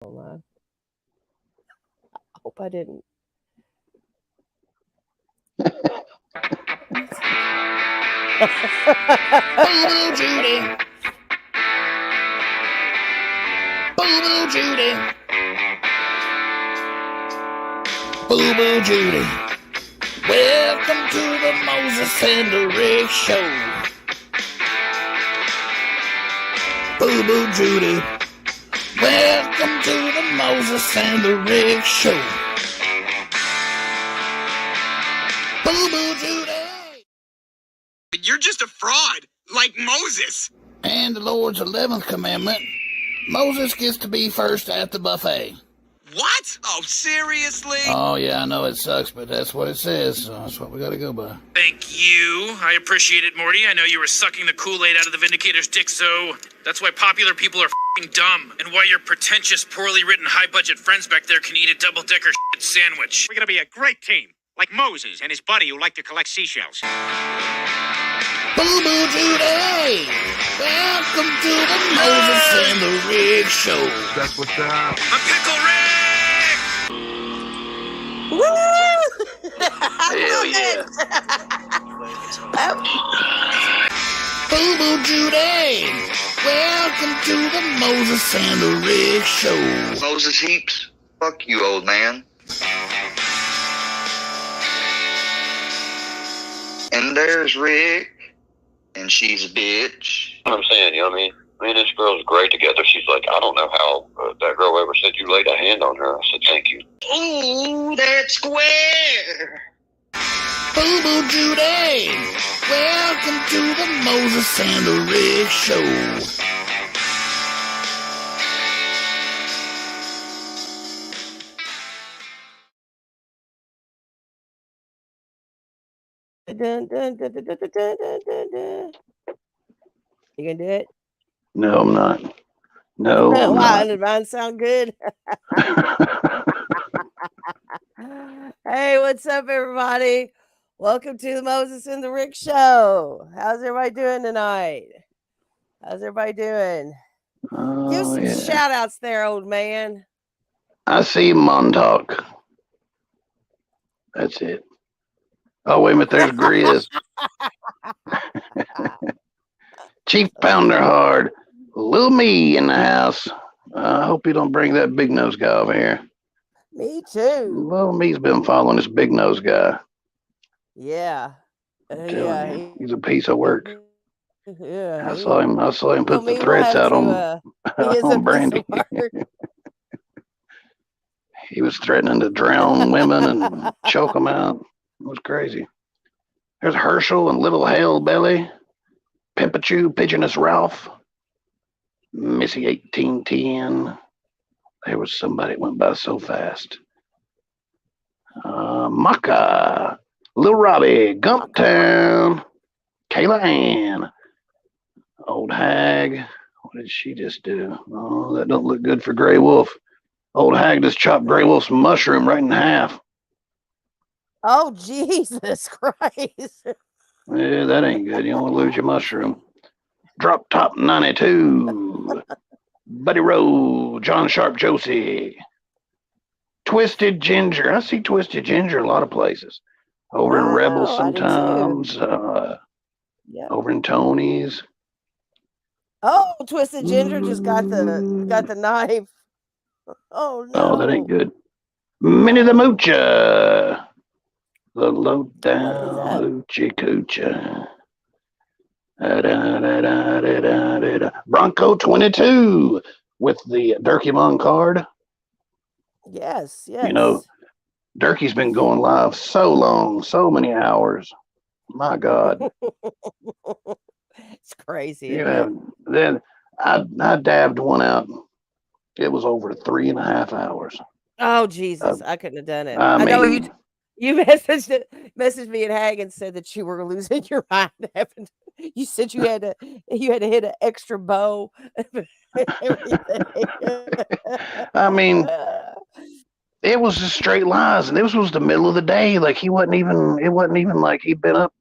Hold on. I hope I didn't. Boo-boo Judy. Boo-boo Judy. Boo-boo Judy. Welcome to the Moses and the Rick Show. Boo-boo Judy. Welcome to the Moses and the Rick Show. Boo-boo Judy. You're just a fraud, like Moses. And the Lord's 11th commandment, Moses gets to be first at the buffet. What? Oh, seriously? Oh, yeah, I know it sucks, but that's what it says, so that's what we gotta go by. Thank you. I appreciate it, Morty. I know you were sucking the Kool-Aid out of the Vindicator's dick, so that's why popular people are f***ing dumb, and why your pretentious, poorly written, high-budget friends back there can eat a double-decker shit sandwich. We're gonna be a great team, like Moses and his buddy who liked to collect seashells. Boo-boo Judy! Welcome to the Moses and the Rick Show. That's what's up. I'm Pickle Rick! Woo! Hell yeah. Boo-boo Judy! Welcome to the Moses and the Rick Show. Moses Heaps, fuck you, old man. And there's Rick, and she's a bitch. I'm saying, you know what I mean? Me and this girl's great together. She's like, I don't know how that girl ever said you laid a hand on her. I said, thank you. Ooh, that's square. Boo-boo Judy! Welcome to the Moses and the Rick Show. Dun, dun, dun, dun, dun, dun, dun, dun, dun. You gonna do it? No, I'm not. No, I'm Wow, not. did mine sound good? Hey, what's up, everybody? Welcome to the Moses and the Rick Show. How's everybody doing tonight? How's everybody doing? Give Oh, some yeah. shout outs there, old man. I see Montauk. That's it. Oh, wait a minute. There's Grizz. Chief Pounder Hard. Little me in the house. I hope you don't bring that big nose guy over here. Me too. Little me's been following this big nose guy. Yeah. I'm Yeah. telling you, he's a piece of work. Yeah. I saw him put the me threats will out have on, he is a on piece Brandy. of work. He was threatening to drown women and choke them out. It was crazy. There's Herschel and Little Hell Belly, Pimpachu, Pigeonous Ralph, Missy 1810. There was somebody that went by so fast. Maka, Little Robbie, Gumptown, Kayla Ann, Old Hag. What did she just do? Oh, that don't look good for Grey Wolf. Old Hag just chopped Grey Wolf's mushroom right in half. Oh, Jesus Christ. Yeah, that ain't good. You don't want to lose your mushroom. Drop Top 92. Buddy Rowe, John Sharp Josie. Twisted Ginger. I see Twisted Ginger a lot of places. Over in Rebels I do too. sometimes. Yeah. Over in Tony's. Oh, Twisted Ginger just got the knife. Oh no. Oh, that ain't good. Minnie the Moocha. The low What is down Hoochie Coocha. Bronco 22 with the Durkey card. Yes. You know, Durkey's been going live so long, so many hours. My God. It's crazy. You isn't it? have, then I dabbed one out. It was over 3.5 hours. Oh Jesus, I couldn't have done it. I I know mean- you messaged me at Hag and said that you were losing your mind. You said you had to hit an extra bow. I mean, it was just straight lies, and this was the middle of the day. Like it wasn't even like he'd been up.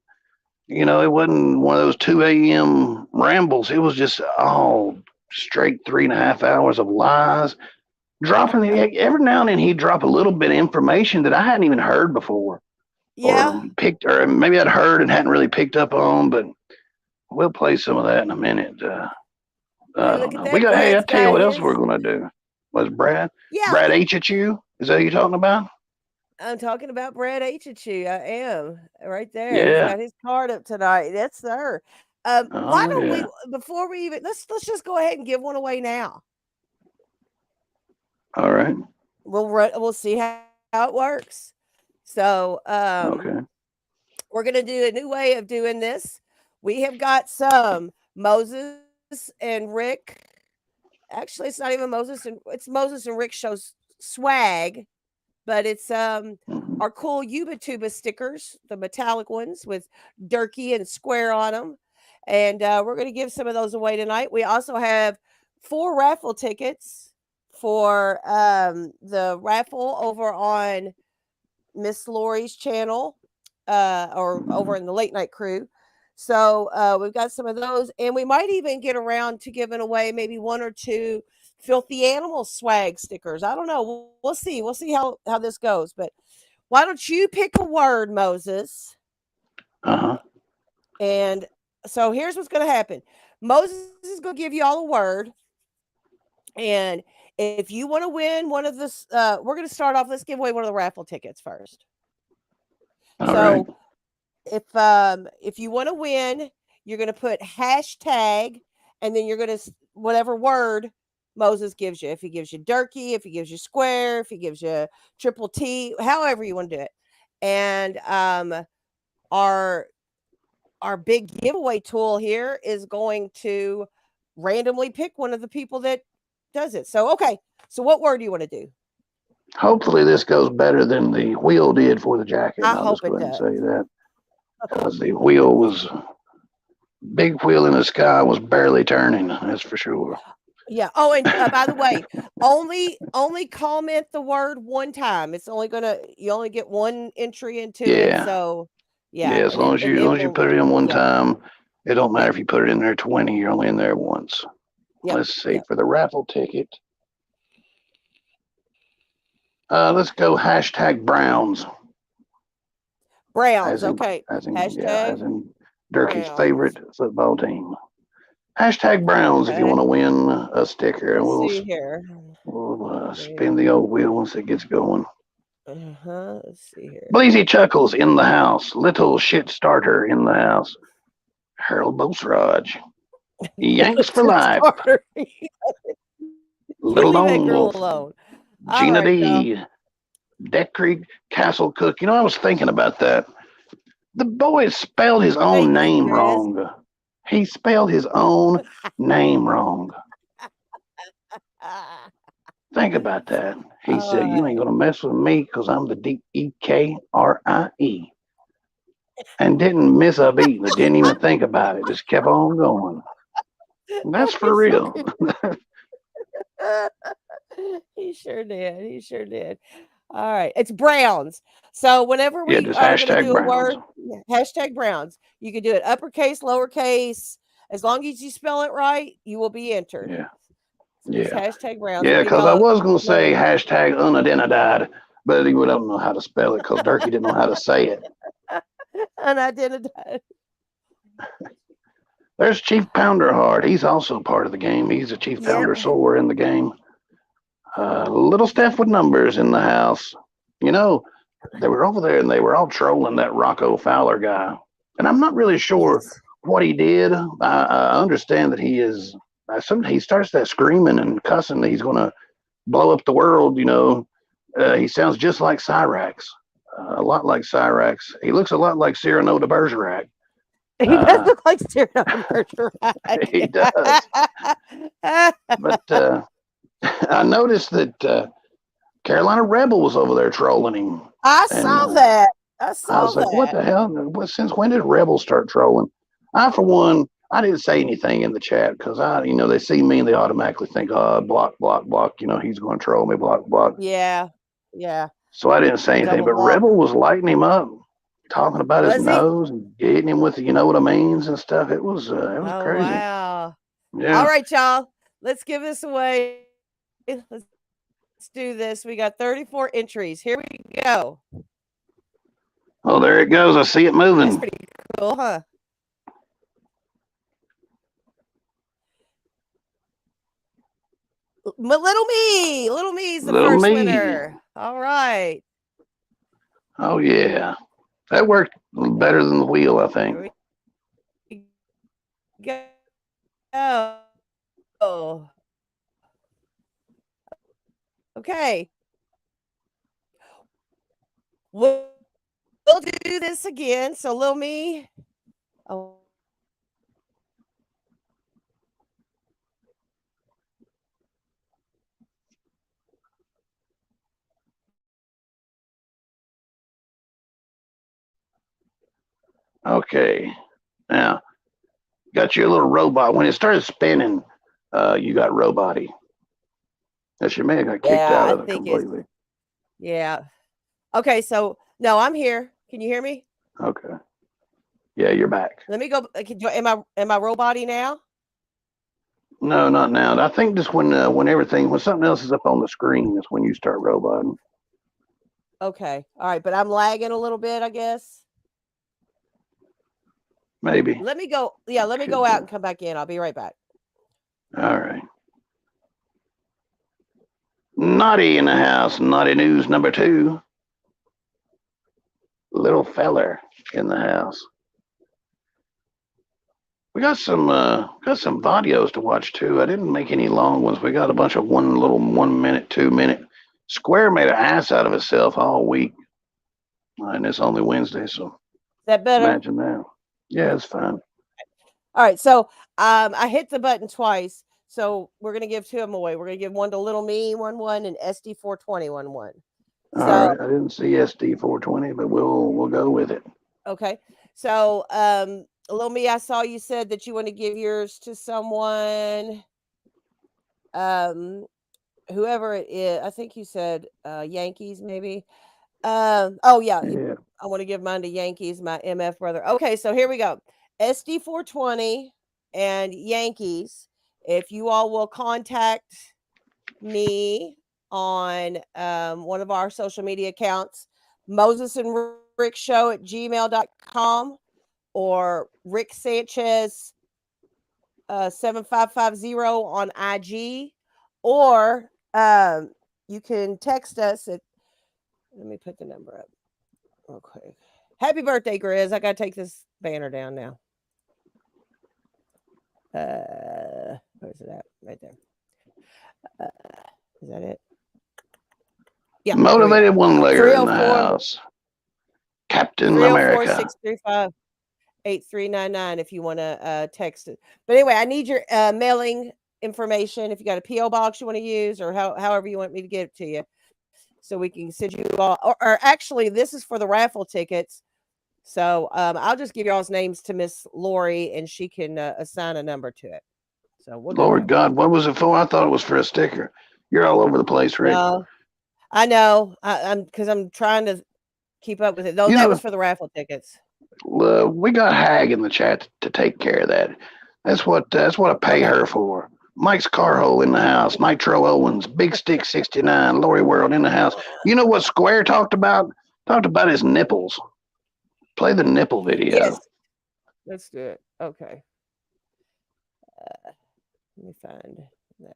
You know, it wasn't one of those 2 a.m. rambles. It was just all straight 3.5 hours of lies. dropping every now and then he'd drop a little bit of information that I hadn't even heard before, Yeah. or maybe I'd heard and hadn't really picked up on. But we'll play some of that in a minute. I Hey, don't look at know. that. Hey, Brad's I'll tell you got what else his. we're gonna do. Was Yeah. Brad H at you? Is that what you're talking about? I'm talking about Brad H. I am right there. He's Yeah. got his card up tonight. That's sir. Why Oh don't we yeah. before we even let's just go ahead and give one away now. All right. We'll see how it works. So Okay. we're gonna do a new way of doing this. We have got some Moses and Rick. Actually, it's not even it's Moses and Rick shows swag, but it's Mhm. our cool Yuba Tuba stickers, the metallic ones with Durkee and Square on them. And we're going to give some of those away tonight. We also have 4 raffle tickets for the raffle over on Miss Lori's channel or over in the Late Night Crew. So we've got some of those, and we might even get around to giving away maybe 1 or 2 filthy animal swag stickers. I don't know. We'll see. We'll see how this goes. But why don't you pick a word, Moses? Uh-huh. And so here's what's going to happen. Moses is going to give you all a word, and if you want to win one of this, we're going to start off. Let's give away one of the raffle tickets first. All right. So if you want to win, you're going to put hashtag, and then you're going to whatever word Moses gives you. If he gives you Durkee, if he gives you square, if he gives you triple T, however you want to do it. And our big giveaway tool here is going to randomly pick one of the people that does it. So okay, so what word do you want to do? Hopefully this goes better than the wheel did for the jacket. I I'll hope just go it ahead and does. say that. Because the wheel was big wheel in the sky was barely turning, that's for sure. Yeah. Oh, and by the way, only comment the word one time. It's only gonna you only get one entry into it. Yeah. So Yeah, yeah, as long as and it you will. put it in one Yeah. time, it don't matter Yep. if you put it in there 20, you're only in there once. Yep. Let's see, Yep. for the raffle ticket. Let's go hashtag Browns. Browns. Okay. As Hashtag in Durkee's Browns. favorite football team. Hashtag Browns if you want Okay. to win a sticker, and Let's see here. we'll spin See. the old wheel once it gets going. Let's see here. Bleezy Chuckles in the house. Little shit starter in the house. Harold Bosraj. Yanks for life. Little Leave that Lone girl Wolf. alone. All Gina right, y'all. D. Deck Creek Castle Cook. You know, I was thinking about that. The boy spelled his What do own you think name there is? wrong. He spelled his own name wrong. Think about that. He All said, "You ain't right. gonna mess with me because I'm the DEKRIE," and didn't miss a beat. Didn't even think about it. Just kept on going. That's for He's so real. good. He sure did. He sure did. All right. It's Browns. So whenever Yeah, we just are going to hashtag do a Browns. word, hashtag Browns, you can do it uppercase, lowercase. As long as you spell it right, you will be entered. Yeah, So just yeah, hashtag Browns. We'll yeah. give Because I y'all was gonna say another hashtag unidentified, but he would don't know how to spell it because Durkee didn't know how to say it. unidentified. There's Chief Pounder Hard. He's also part of the game. He's a Chief Yep. Pounder Soar in the game. Little Steph with numbers in the house. You know, they were over there and they were all trolling that Rocco Fowler guy. And I'm not really sure Yes. what he did. I understand that he is. He starts that screaming and cussing that he's going to blow up the world. You know, he sounds just like Cyrax, a lot like Cyrax. He looks a lot like Cyrano de Bergerac. He does look like Cyrano de Bergerac. He does. But I noticed that Carolina Rebel was over there trolling him. I saw that. I I was saw like, what that. the hell? Since when did Rebel start trolling? For one, I didn't say anything in the chat because they see me and they automatically think, block, block, block. He's going to troll me, block, block. Yeah. Yeah. So I didn't say anything. Double But block. Rebel was lighting him up, talking about his Was he? nose and hitting him with the you know what I means and stuff. It was Oh, crazy. wow. Yeah. All right, y'all. Let's give this away. Let's do this. We got 34 entries. Here we go. Oh, there it goes. I see it That's moving. pretty cool, huh? Little me is the Little first me. winner. All right. Oh, yeah. That worked better than the wheel, I think. Here we go. Oh. Okay. We'll do this again. So, little me. Oh. Okay. Now, got your little robot. When it started spinning, you got robot-y. That she may have got kicked Yeah, out I of it think it's, completely. yeah. Okay, so no, I'm here. Can you hear me? Okay. Yeah, you're back. Let me go. Am I robot-y now? No, not now. I think just when something else is up on the screen is when you start roboting. Okay. All right, but I'm lagging a little bit, I guess. Maybe. Let me go. Yeah, let me go out and come back in. I'll be right back. All right. Naughty in the house. Naughty news number 2. Little feller in the house. We got some videos to watch too. I didn't make any long ones. We got a bunch of 1 minute, 2 minute. Square made an ass out of itself all week, and it's only Wednesday, so Is that better? imagine that. Yeah, it's fine. All right, so I hit the button twice. So we're gonna give 2 of them away. We're gonna give one to Little Me 1 and SD420 1. All So right, I didn't see SD420, but we'll go with it. okay. So Little Me, I saw you said that you want to give yours to someone. Whoever it is, I think you said Yankees, maybe. Oh yeah, Yeah. I want to give mine to Yankees, my MF brother. Okay, so here we go. SD420 and Yankees. If you all will contact me on one of our social media accounts, Moses and Rick Show at gmail.com or Rick Sanchez 7550 on IG, or you can text us at, let me put the number up real quick. Happy birthday, Grizz. I got to take this banner down now. Where's it at? Right there. Is that it? Yeah. Motivated one-legger in the house. Captain America. 304-635-8399 if you want to text it. But anyway, I need your mailing information. If you got a P.O. box you want to use, or however you want me to get it to you, so we can send you all. Or actually, this is for the raffle tickets. So I'll just give y'all's names to Miss Lori, and she can assign a number to it. So we'll Lord God, what was it for? I thought it was for a sticker. You're all over the place, Rick. No, I know. I'm because I'm trying to keep up with it. Though that was for the raffle tickets. We got Hag in the chat to take care of that. That's what I pay her for. Mike's Carhole in the house. Nitro Owens, Big Stick 69, Lori World in the house. You know what Square talked about? Talked about his nipples. Play the nipple video. Yes. Let's do it. Okay. Let me find that.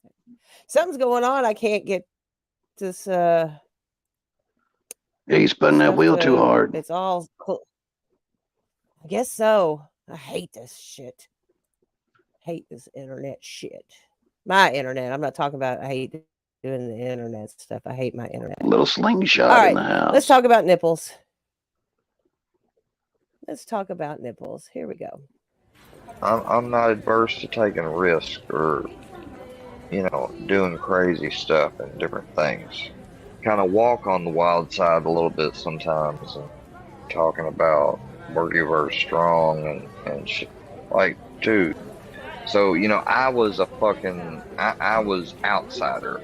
Something's going on. I can't get this. Yeah, you spun that wheel too hard. It's all cool. I guess so. I hate this shit. Hate this internet shit. My internet. I'm not talking about I hate doing the internet stuff. I hate my internet. A little slingshot in the house. Let's talk about nipples. Let's talk about nipples. Here we go. I'm not adverse to taking risks or, doing crazy stuff and different things. Kind of walk on the wild side a little bit sometimes, and talking about working very strong and shit. Like, dude. So, I was I was outsider.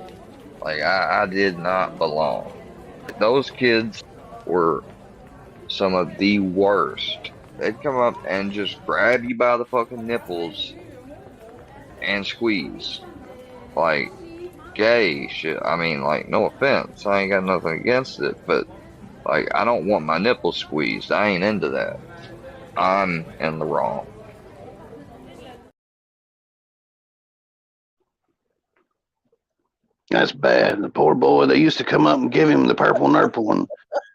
Like, I did not belong. Those kids were some of the worst. They'd come up and just grab you by the fucking nipples and squeeze. Like, gay shit. I mean, like, no offense, I ain't got nothing against it, but like, I don't want my nipples squeezed. I ain't into that. I'm in the wrong. That's bad. The poor boy, they used to come up and give him the purple nurple, and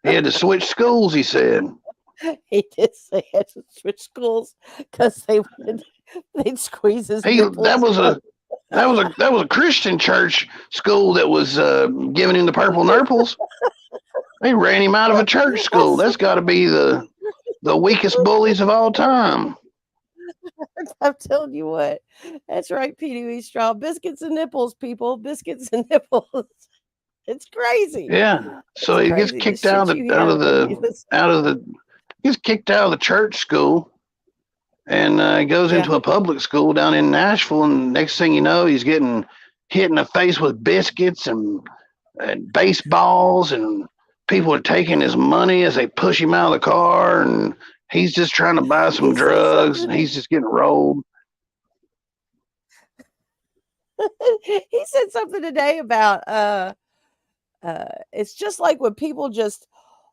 he had to switch schools, he said. He did say he had to switch schools because they'd squeeze his nipples. That was a Christian church school that was giving him the purple nurples. They ran him out of a church school. That's got to be the weakest bullies of all time. I'm telling you what. That's right, Pee Wee Straw. Biscuits and nipples, people. Biscuits and nipples. It's crazy. Yeah. So It's he gets crazy, kicked the out shit of you the out hear of when you the listen. out of the he gets kicked out of the church school, and he goes Yeah. into a public school down in Nashville. And next thing you know, he's getting hit in the face with biscuits and baseballs, and people are taking his money as they push him out of the car, and he's just trying to buy some He said drugs, and something. he's just getting rolled. He said something today about it's just like when people just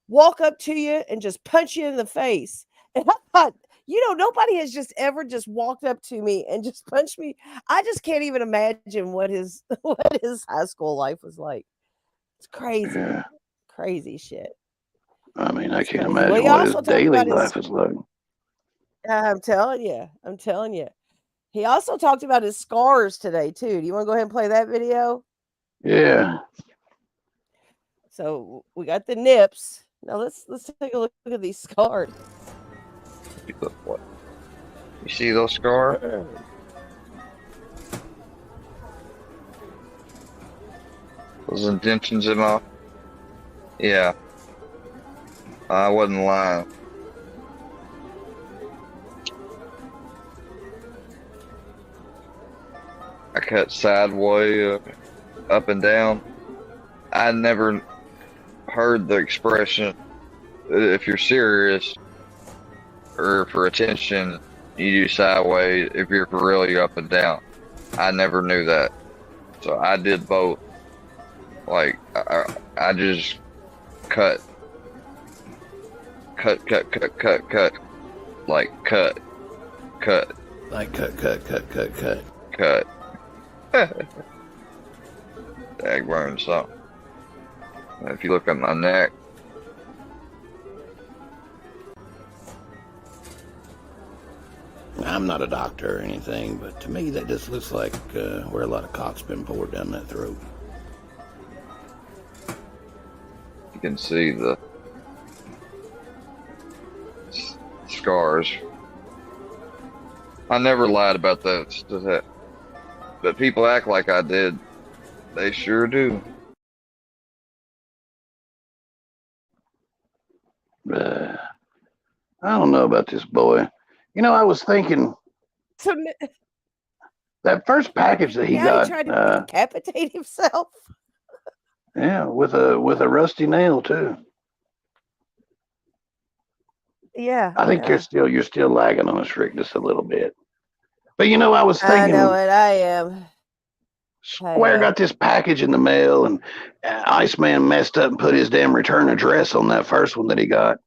walk up to you and just punch you in the face. And I thought, nobody has just ever just walked up to me and just punched me. I just can't even imagine what his high school life was like. It's crazy. Yeah. Crazy shit. I mean, I It's can't crazy. Well, imagine he what his also talked daily about his life is like. I'm telling you. He also talked about his scars today too. Do you want to go ahead and play that video? Yeah. So we got the nips. Now let's take a look at these scars. What? You see those scars? Those indentions in my... Yeah. I wasn't lying. I cut sideways, up and down. I never heard the expression, if you're serious or for attention, you do sideways. If you're for real, you're up and down. I never knew that. So I did both. Like, I just cut. Like, cut. Like cut. Cut. Dag burn something. If you look at my neck, I'm not a doctor or anything, but to me that just looks like where a lot of cock's been poured down that throat. you can see the scars. I never lied about that. But people act like I did. They sure do. I don't know about this boy. I was thinking So that first package that he he got, tried to decapitate himself. yeah, with a rusty nail too. Yeah. I think you're still lagging on us, Rick, just a little bit. But I was I thinking, know it. I am. Square got this package in the mail, and Iceman messed up and put his damn return address on that first one that he got.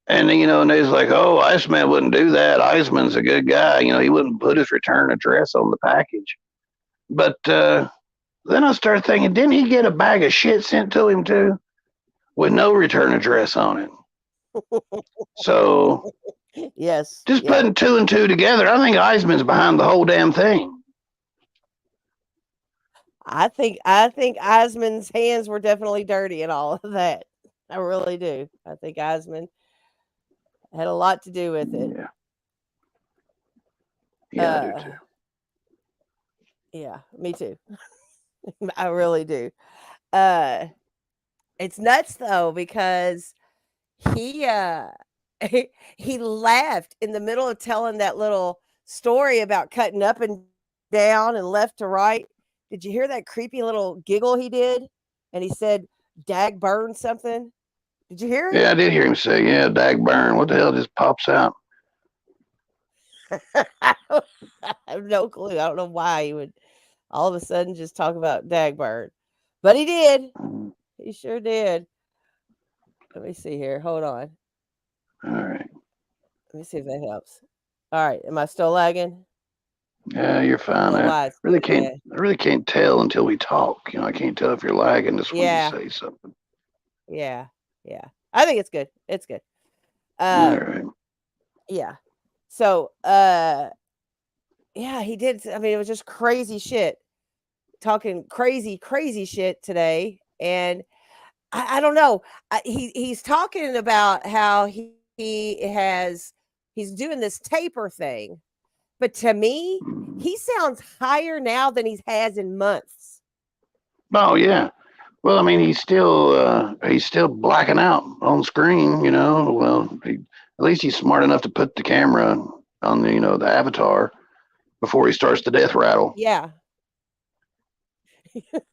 And and they was like, "Oh, Iceman wouldn't do that. Iceman's a good guy. He wouldn't put his return address on the package." But then I started thinking, didn't he get a bag of shit sent to him too, with no return address on it? So Yes. just yeah. putting two and two together, I think Iceman's behind the whole damn thing. I think Eisman's hands were definitely dirty and all of that. I really do. I think Eisman had a lot to do with it. Yeah, I do too. Yeah, me too. I really do. It's nuts though because he he laughed in the middle of telling that little story about cutting up and down and left to right. Did you hear that creepy little giggle he did? And he said, "Dag burn something." Did you hear it? Yeah, I did hear him say, "Yeah, dag burn." What the hell just pops out? I have no clue. I don't know why he would all of a sudden just talk about Dagbird. But he did. Mm, He sure did. Let me see here. Hold on. all right. Let me see if that helps. All right. Am I still lagging? Yeah, you're I'm a fine. little I wide. really can't. Yeah. I really can't tell until we talk. I can't tell if you're lagging just when you Yeah. say something. Yeah. Yeah. I think it's good. It's good. All Um, right. yeah. So, yeah, he did. I mean, it was just crazy shit. Talking crazy, crazy shit today. And I don't know. He's talking about how he's doing this taper thing, but to me, Mm. he sounds higher now than he has in months. Oh yeah. Well, I mean, he's still blacking out on screen. Well, at least he's smart enough to put the camera on the avatar before he starts the death rattle. Yeah,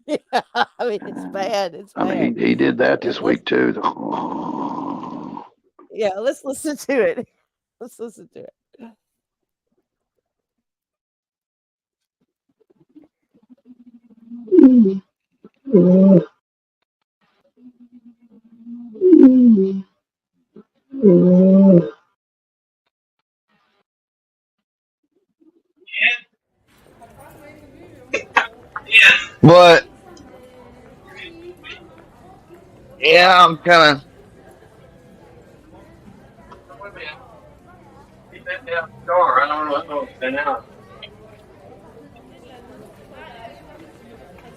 yeah. I mean, it's Uh, bad. It's I bad. mean, he did that Yeah, this week too. let's listen to it. Let's listen to it. But yeah, I'm kind of.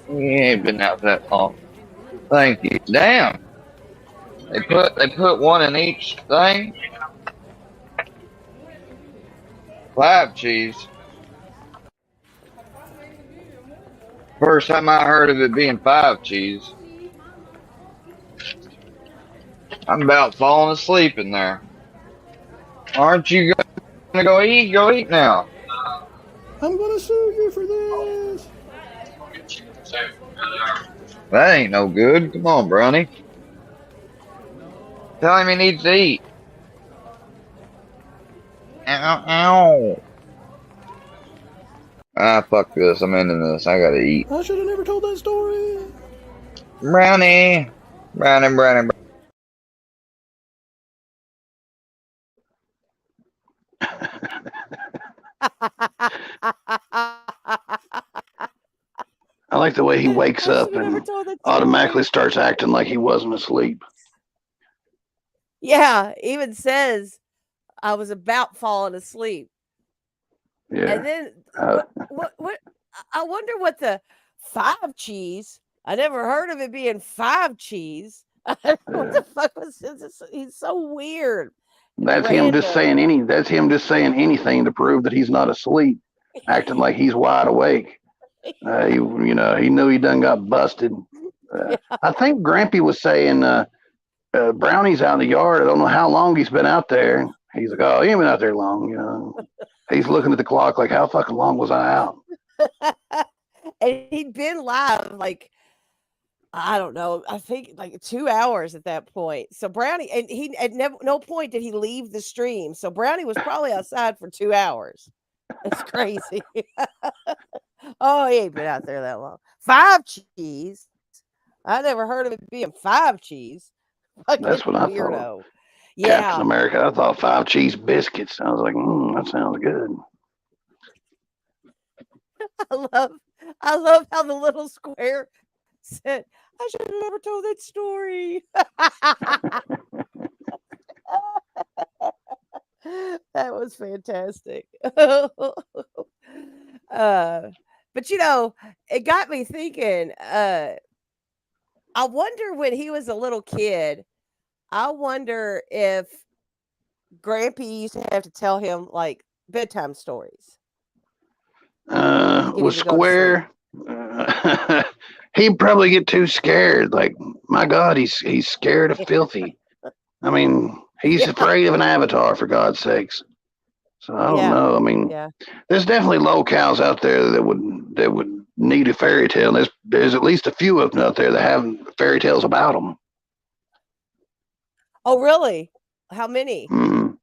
He ain't been out that long. Thank you. Damn. They put one in each thing. 5 cheese. First time I heard of it being 5 cheese. I'm about falling asleep in there. Aren't you gonna go eat? Go eat now. I'm gonna sue you for this. That ain't no good. Come on, Brownie. Tell him he needs to eat. Ow, ow. Ah, fuck this. I'm ending this. I gotta eat. I should have never told that story. Brownie. Brownie. I like the way he wakes I should up have never and told that automatically story. starts acting like he wasn't asleep. Yeah, even says I was about falling asleep. Yeah. And then Uh, what I wonder what the 5 cheese. I never heard of it being 5 cheese. What yeah. the fuck was this? He's so weird and That's him just random. saying that's him just saying anything to prove that he's not asleep, acting like he's wide awake. He knew he done got busted. Yeah. I think Grampy was saying Brownie's out in the yard. I don't know how long he's been out there. He's like, oh, he ain't been out there long. He's looking at the clock like, how fucking long was I out? And he'd been live like I don't know. I think like 2 hours at that point. So Brownie, and he at no point did he leave the stream. So Brownie was probably outside for 2 hours. That's crazy. Oh, he ain't been out there that long. 5 cheese. I never heard of it being 5 cheese. Fucking That's what I thought. weirdo. Captain Yeah. America. I thought 5 cheese biscuits. I was like, that sounds good. I love I love how the little square said, I should have never told that story. That was fantastic. But it got me thinking, I wonder when he was a little kid, I wonder if Grampy used to have to tell him like bedtime stories to get Was him to go to sleep. Square. He'd probably get too scared. Like, my God, he's scared of filthy. I mean, he's Yeah, afraid of an avatar, for God's sakes. So I don't yeah, know. I mean, yeah. there's definitely LolCows out there that would need a fairy tale. There's at least a few of them out there that have fairy tales about them. Oh, really? How many? Mm.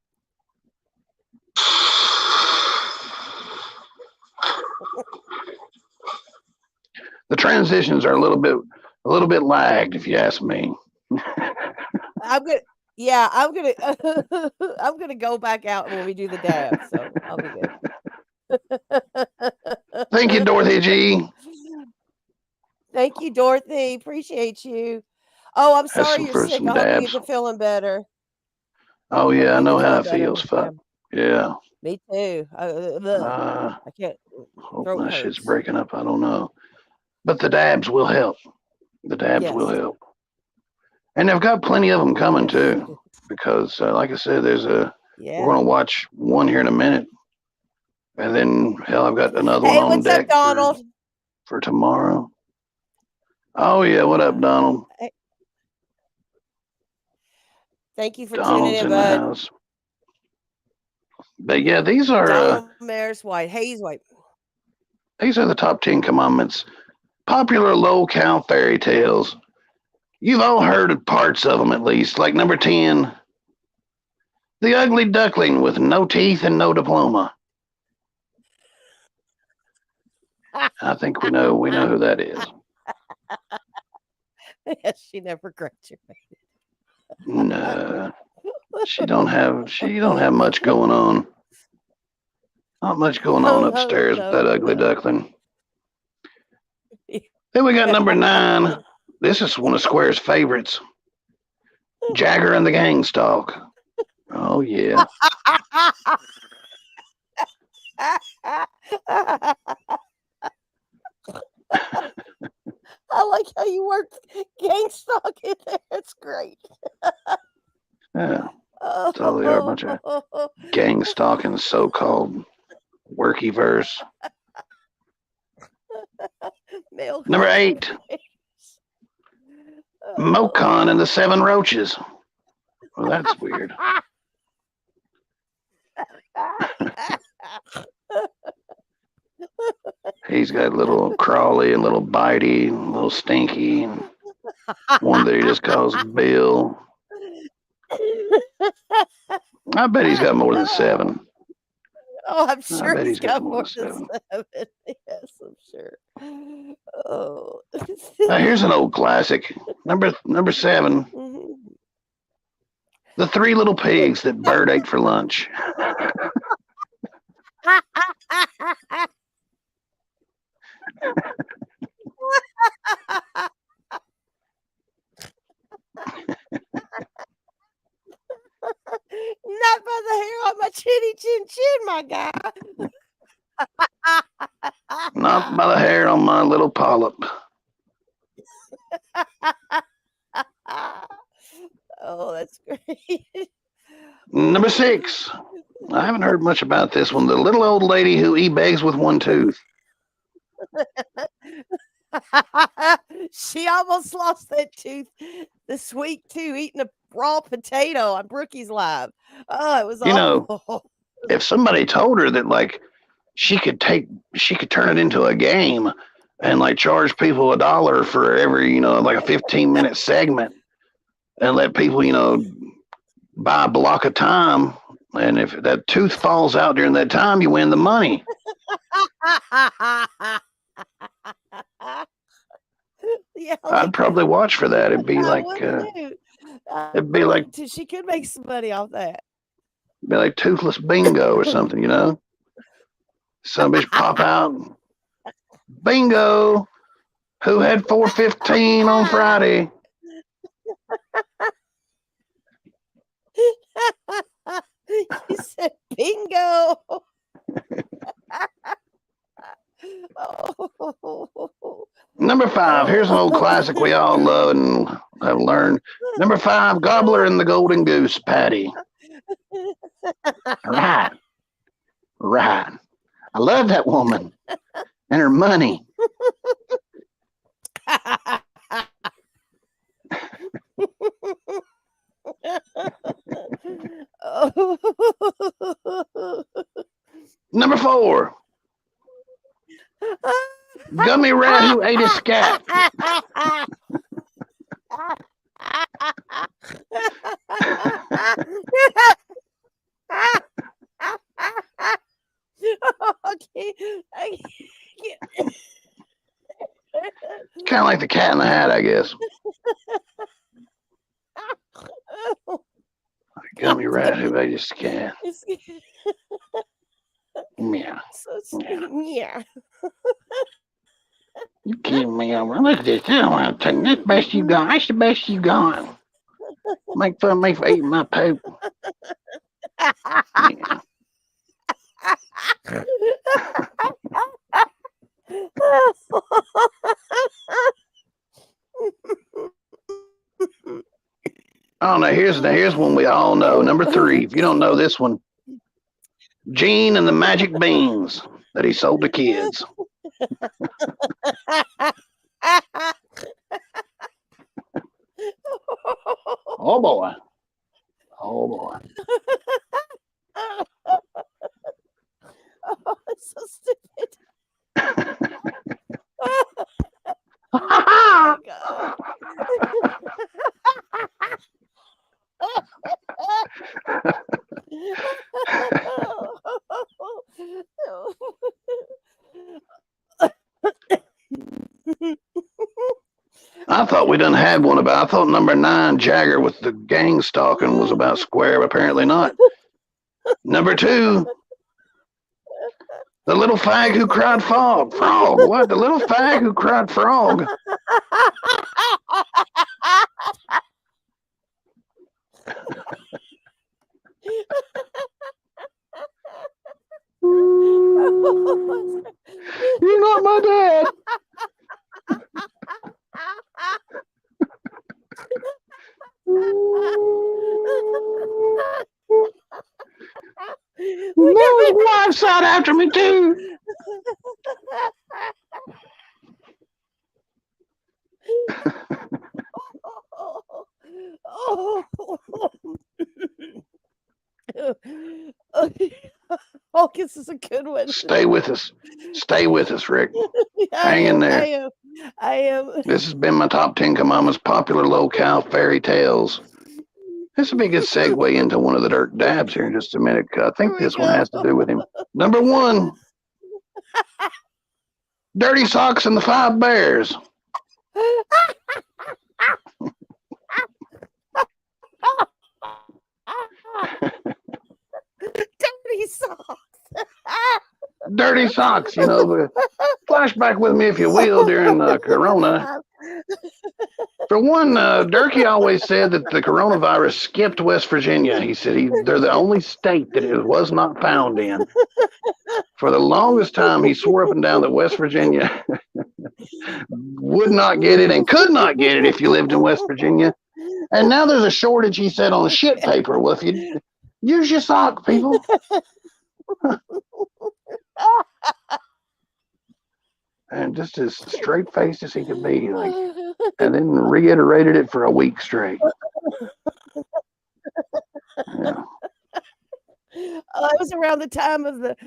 The transitions are a little bit lagged, if you ask me. I'm gonna. Yeah, I'm gonna. I'm gonna go back out when we do the dab, so I'll be good. Thank you, Dorothy G. Thank you, Dorothy. Appreciate you. Oh, I'm That's sorry you're for sick. some I hope you dabs. get to feeling better. Oh Hope yeah, I you get know to how feeling it better. feels. Fuck. Yeah. Me too. I can't. Hope Throat my shit's hurts. breaking up. I don't know, but the dabs will help. The dabs will Yes. help, and I've got plenty of them coming Yes, you too. do. Because, like I said, we're Yeah. gonna watch one here in a minute, and then hell, I've got another one Hey, on what's up, deck Donald? for tomorrow. Oh yeah, what up, Yeah. Donald? Hey, thank you for tuning Donald's in, in the bud. house. But yeah, these are Donald Maris White, Hayes White. the top 10 commandments. Popular LolCow fairy tales. You've all heard of parts of them at least. Like number 10, the ugly duckling with no teeth and no diploma. I think we know who that is. Yes, she never graduated. No, she don't have much going on. Not much going on No, upstairs with that no, ugly no. duckling. Then we got number 9. This is one of Square's favorites. Jagger and the Gangstalk. Oh yeah. I like how you worked Gangstock in there. It's great. Yeah. That's all they are, a bunch of gang stalking so-called worky verse. Male Number 8, costumes. Mokon and the 7 Roaches. Well, that's weird. He's got little Crawly and little Bitey and little Stinky and one that he just calls Bill. I bet he's got more than 7. Oh, I'm I sure bet he's got more than than 7. Yes, I'm sure. Oh. Here's an old classic. Number 7, Mhm. the 3 little pigs that Bird ate for lunch. Not by the hair on my chinny chin chin, my guy. Not by the hair on my little polyp. Oh, that's great. Number 6, I haven't heard much about this one. The little old lady who begs with one tooth. She almost lost that tooth this week too, eating a raw potato on Brookie's Live. Oh, it was You know, awful. if somebody told her that like she could turn it into a game and like charge people $1 for every, like a 15-minute segment and let people, buy a block of time, and if that tooth falls out during that time, you win the money. Yeah, I'd probably watch for that. It'd be I like would too. I it'd be like would too. She could make some money off that. toothless bingo or something, Some bitch pop out, bingo. Who had 415 on Friday? You said bingo. Oh. Number 5. Here's an old classic we all love and have learned. Number 5, Gobbler and the Golden Goose Patty. Right. I love that woman and her money. Number 4, Gummy Rat who ate his scat. Okay. kind of like the Cat in the Hat, I guess. Gummy rat who ate his skin. Meow. So sweet. Yeah. You kidding me? Look at this. That's the best you got. That's the best you got. Make fun of me for eating my poop. Yeah. Oh, here's one we all know. Number 3. If you don't know this one, Gene and the Magic Beans that he sold to kids. Oh boy. Oh boy. Oh, it's so stupid. Oh my God. I thought we done had one about. I thought number 9, Jagger with the gang stalking, was about Square, but apparently not. Number 2, the little fag who cried frog. Frog. What? The little fag who cried frog. You're not my dad. No, his wife sat after me too. Oh, this is a good one. Stay with us. Stay with us, Rick. Hang in there. I am. This has been my top 10 Kamama's popular LolCow fairy tales. This will be a good segue into one of the Dirk Dabs here in just a minute. I think this one has to do with him. Number 1, Dirty Socks and the 5 Bears. Dirty Socks. Dirty Socks, you know. Flashback with me, if you will, during Corona. For one, Durkee always said that the coronavirus skipped West Virginia. He said they're the only state that it was not found in. For the longest time, he swore up and down that West Virginia would not get it and could not get it if you lived in West Virginia. And now there's a shortage, he said, on shit paper. Well, if you use your sock, people. And just as straight faced as he could be, like, and then reiterated it for a week straight. Yeah. It was around the time of the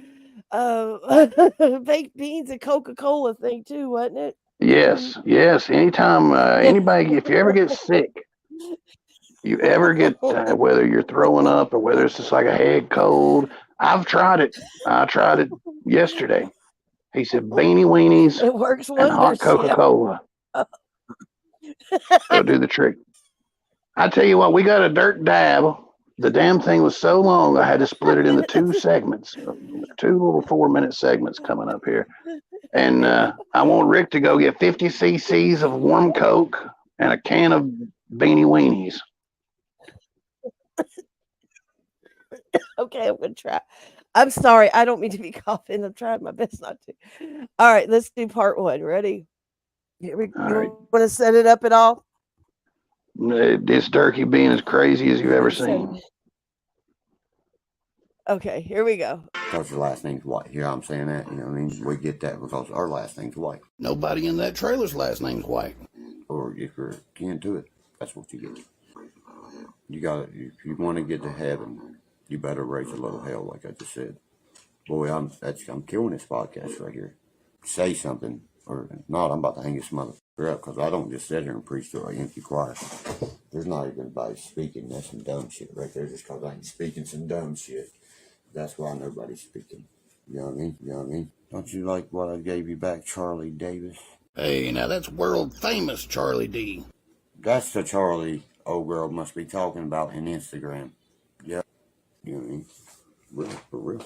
baked beans and Coca-Cola thing too, wasn't it? Yes, yes. Anytime anybody, if you ever get sick, you ever get whether you're throwing up or whether it's just like a head cold, I've tried it. I tried it yesterday. He said beanie weenies It works and wonders. hot Coca-Cola. It'll do the trick. I tell you what, we got a Dirk Dab. The damn thing was so long, I had to split it into 2 segments, 2 little 4-minute segments coming up here. And I want Rick to go get 50 cc's of warm Coke and a can of beanie weenies. Okay, I'm going to try. I'm sorry. I don't mean to be coughing. I'm trying my best not to. All right, let's do part 1. Ready? Here we go. Right. Want to set it up at all? This Durkee being as crazy as you've ever seen. Okay, here we go. Because your last name's White. Here I'm saying that, you know what I mean? We get that because our last name's White. Nobody in that trailer's last name's White. Or if you're kin to it, that's what you get. You got to, if you want to get to heaven, you better raise a little hell, like I just said. Boy, I'm killing this podcast right here. Say something, or not, I'm about to hang this motherfucker up, because I don't just sit here and preach to an empty choir. There's not even anybody speaking. That's some dumb shit right there, just because I ain't speaking some dumb shit. That's why nobody's speaking. You know what I mean? You know what I mean? Don't you like what I gave you back, Charlie Davis? Hey, now that's world famous Charlie D. That's the Charlie old girl must be talking about in Instagram. Yep. You know what I mean? Real, for real.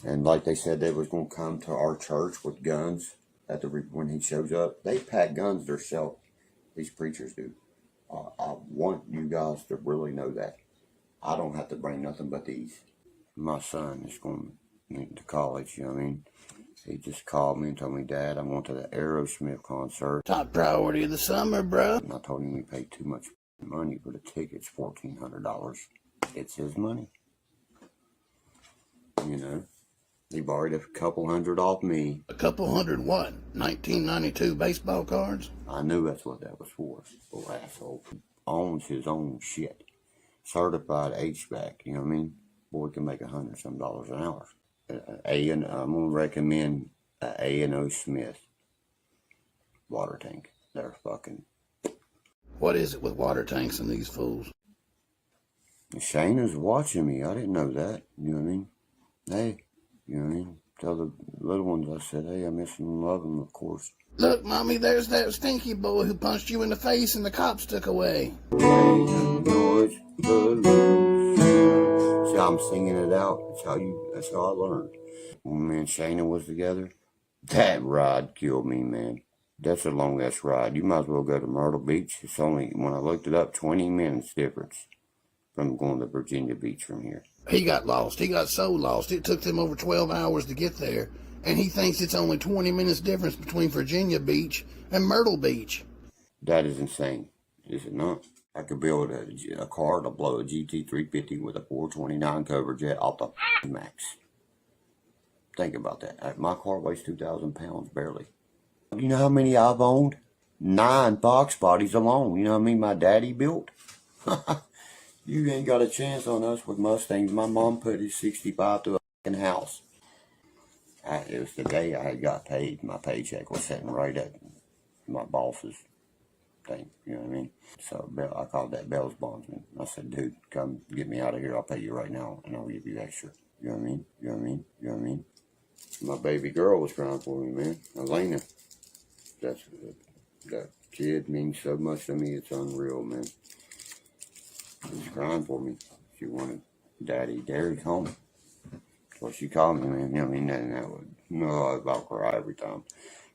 And like they said, they was going to come to our church with guns when he shows up. They pack guns themselves. These preachers do. I want you guys to really know that. I don't have to bring nothing but these. My son is going to college, you know what I mean? He just called me and told me, Dad, I'm going to the Aerosmith concert. Top priority of the summer, bro. And I told him we paid too much money for the tickets, $1,400. It's his money. You know, he borrowed a couple hundred off me. A couple hundred what? 1992 baseball cards? I knew that's what that was for. Little asshole. Owns his own shit. Certified HVAC, you know what I mean? Boy can make $100-some an hour. I'm gonna recommend A&O Smith water tank. They're fucking. What is it with water tanks and these fools? Shayna's watching me. I didn't know that. You know what I mean? Hey, you know what I mean? Tell the little ones I said, hey, I miss them and love them, of course. Look, Mommy, there's that stinky boy who punched you in the face and the cops took away. Noise, see, I'm singing it out. That's how I learned. When me and Shayna was together, that ride killed me, man. That's a long-ass ride. You might as well go to Myrtle Beach. It's only, when I looked it up, 20 minutes difference from going to Virginia Beach from here. He got lost. He got so lost. It took them over 12 hours to get there. And he thinks it's only 20 minutes difference between Virginia Beach and Myrtle Beach. That is insane, is it not? I could build a car to blow a GT350 with a 429 cover jet off the max. Think about that. My car weighs 2,000 pounds, barely. You know how many I've owned? 9 Fox bodies alone. You know what I mean? My daddy built. You ain't got a chance on us with Mustangs. My mom put his 65 to a fucking house. It was the day I got paid. My paycheck was sitting right at my boss's thing. You know what I mean? So I called that Bell's bondsman. I said, dude, come get me out of here. I'll pay you right now, and I'll give you extra. You know what I mean? You know what I mean? You know what I mean? My baby girl was crying for me, man. Elena. That kid means so much to me. It's unreal, man. She's crying for me. She wanted Daddy Derek home. So she called me, man. You know what I mean? And that would, I about cry every time.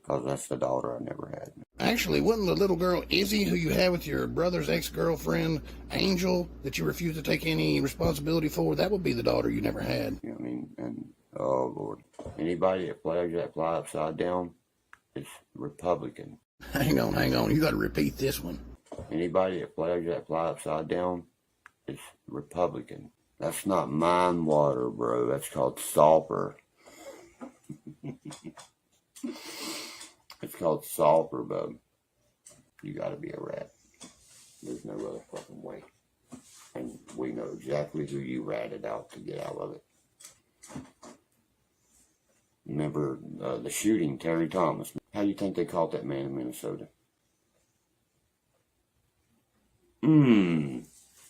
Because that's the daughter I never had. Actually, wasn't the little girl Izzy who you had with your brother's ex-girlfriend, Angel, that you refused to take any responsibility for? That would be the daughter you never had. You know what I mean? And, oh, Lord. Anybody that fly upside down is Republican. Hang on. You got to repeat this one. Anybody that fly upside down is Republican. That's not mine water, bro. That's called sulfur. It's called sulfur, bub. You gotta be a rat. There's no other fucking way. And we know exactly who you ratted out to get out of it. Remember the shooting, Terry Thomas. How do you think they caught that man in Minnesota?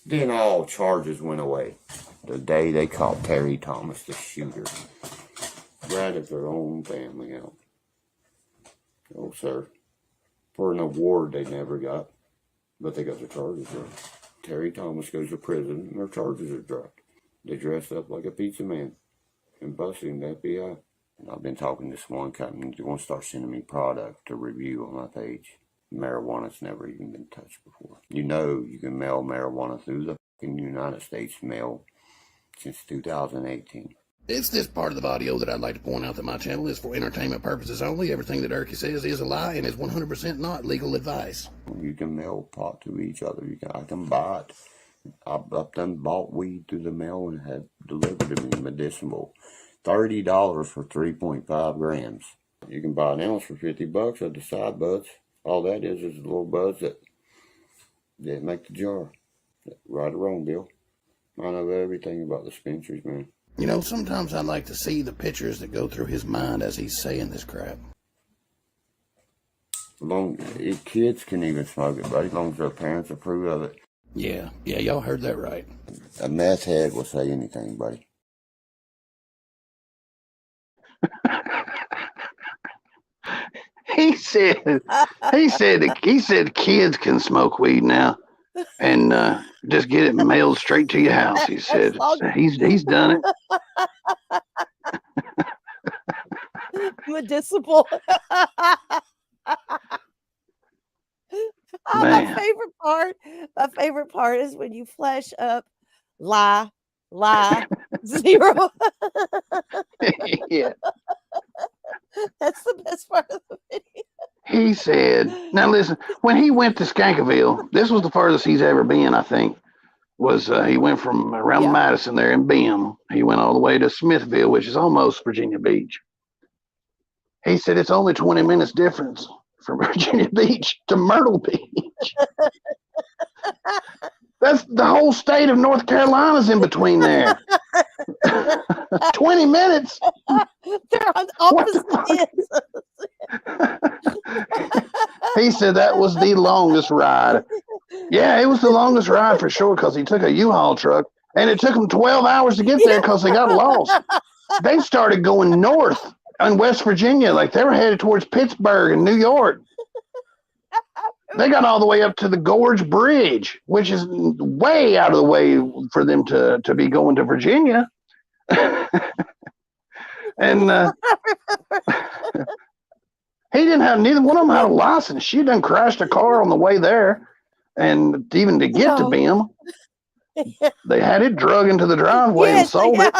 Then all charges went away. The day they caught Terry Thomas, the shooter. Ratted their own family out. Oh, sir. For an award they never got. But they got their charges dropped. Terry Thomas goes to prison and their charges are dropped. They dressed up like a pizza man and busted the FBI. And I've been talking to this one company. They want to start sending me product to review on my page. Marijuana's never even been touched before. You know you can mail marijuana through the fucking United States mail since 2018. It's this part of the audio that I'd like to point out that my channel is for entertainment purposes only. Everything that Erky says is a lie and is 100% not legal advice. You can mail pot to each other. I can buy it. I've done bought weed through the mail and had delivered to me medicinal. $30 for 3.5 grams. You can buy an ounce for $50 at the side buds. All that is the little buds that make the jar. Right or wrong, Bill. I know everything about dispensaries, man. You know, sometimes I like to see the pictures that go through his mind as he's saying this crap. Kids can even smoke it, buddy, as long as their parents approve of it. Yeah, y'all heard that right. A meth head will say anything, buddy. He said kids can smoke weed now and just get it mailed straight to your house. He said he's done it. Medicinal. Oh, Man. my favorite part is when you flash up lie, 0. Yeah. That's the best part of the video. He said, now listen, when he went to Skankerville, this was the furthest he's ever been, I think, was he went from around Madison there in Bim. He went all the way to Smithville, which is almost Virginia Beach. He said it's only 20 minutes difference from Virginia Beach to Myrtle Beach. That's the whole state of North Carolina's in between there. 20 minutes. They're on opposite ends. He said that was the longest ride. Yeah, it was the longest ride for sure because he took a U-Haul truck and it took them 12 hours to get there because they got lost. They started going north in West Virginia, like they were headed towards Pittsburgh and New York. They got all the way up to the Gorge Bridge, which is way out of the way for them to be going to Virginia. And he didn't have, neither one of them had a license. She done crashed a car on the way there. And even to get to Bim, they had it drug into the driveway and sold it.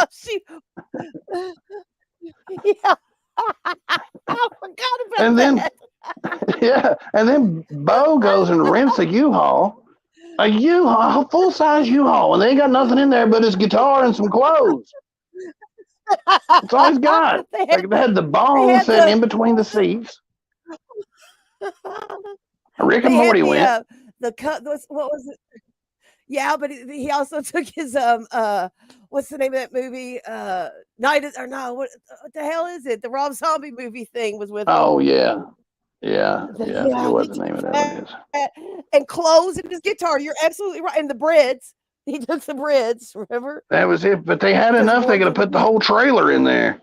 Yeah. I forgot about and then, that. Yeah, and then Bo goes and rents a U-Haul, a full-size U-Haul, and they ain't got nothing in there but his guitar and some clothes. That's all he's got. They had the bong sitting in between the seats. Rick and Morty went. What was it? Yeah, but he also took his what's the name of that movie? What the hell is it? The Rob Zombie movie thing was with him. Oh yeah. Yeah. I forget what the name of that is. And clothes and his guitar. You're absolutely right. And the breads. He took the breads, remember? That was it. But they had enough. They could have put the whole trailer in there.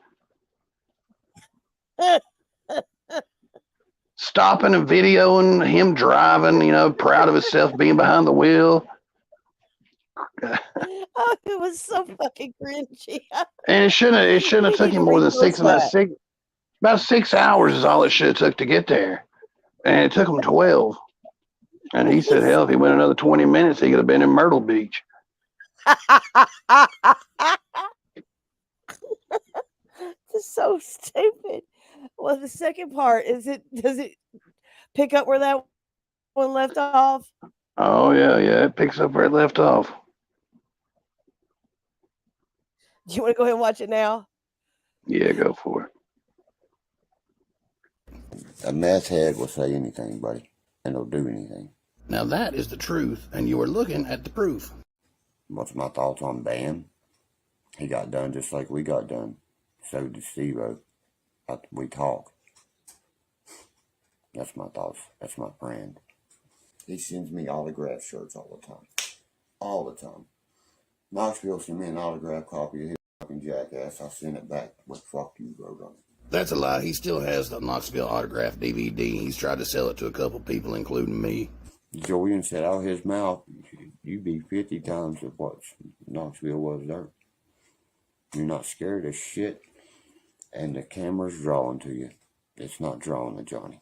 Stopping and videoing him driving, proud of himself being behind the wheel. Oh, it was so fucking cringy. And it shouldn't have took him more than about 6 hours is all it should have took to get there. And it took him 12. And he said, hell, if he went another 20 minutes, he could have been in Myrtle Beach. It's so stupid. Well, the second part does it pick up where that one left off? Oh yeah, it picks up where it left off. Do you want to go ahead and watch it now? Yeah, go for it. A meth head will say anything, buddy, and they'll do anything. Now that is the truth, and you are looking at the proof. What's my thoughts on Bam? He got done just like we got done. So did Steve-O. We talk. That's my thoughts. That's my friend. He sends me autograph shirts all the time. All the time. Knoxville sent me an autograph copy of his fucking Jackass. I sent it back with fuck you wrote on it. That's a lie. He still has the Knoxville autograph DVD. He's tried to sell it to a couple people, including me. Julian said out of his mouth, you be 50 times of what Knoxville was there. You're not scared of shit, and the camera's drawing to you. It's not drawing to Johnny.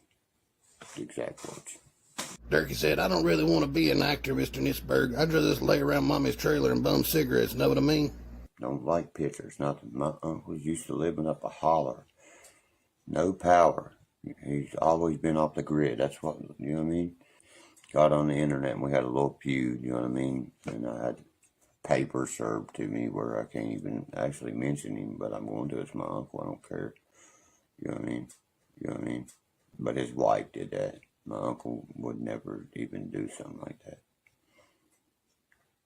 The exact words. Durkee said, I don't really want to be an actor, Mr. Nisberg. I'd rather just lay around Mommy's trailer and bum cigarettes, know what I mean? Don't like pictures, nothing. My uncle used to living up a holler. No power. He's always been off the grid. That's what, you know what I mean? Got on the internet and we had a little feud, you know what I mean? And I had paper served to me where I can't even actually mention him, but I'm going to. It's my uncle. I don't care. You know what I mean? You know what I mean? But his wife did that. My uncle would never even do something like that.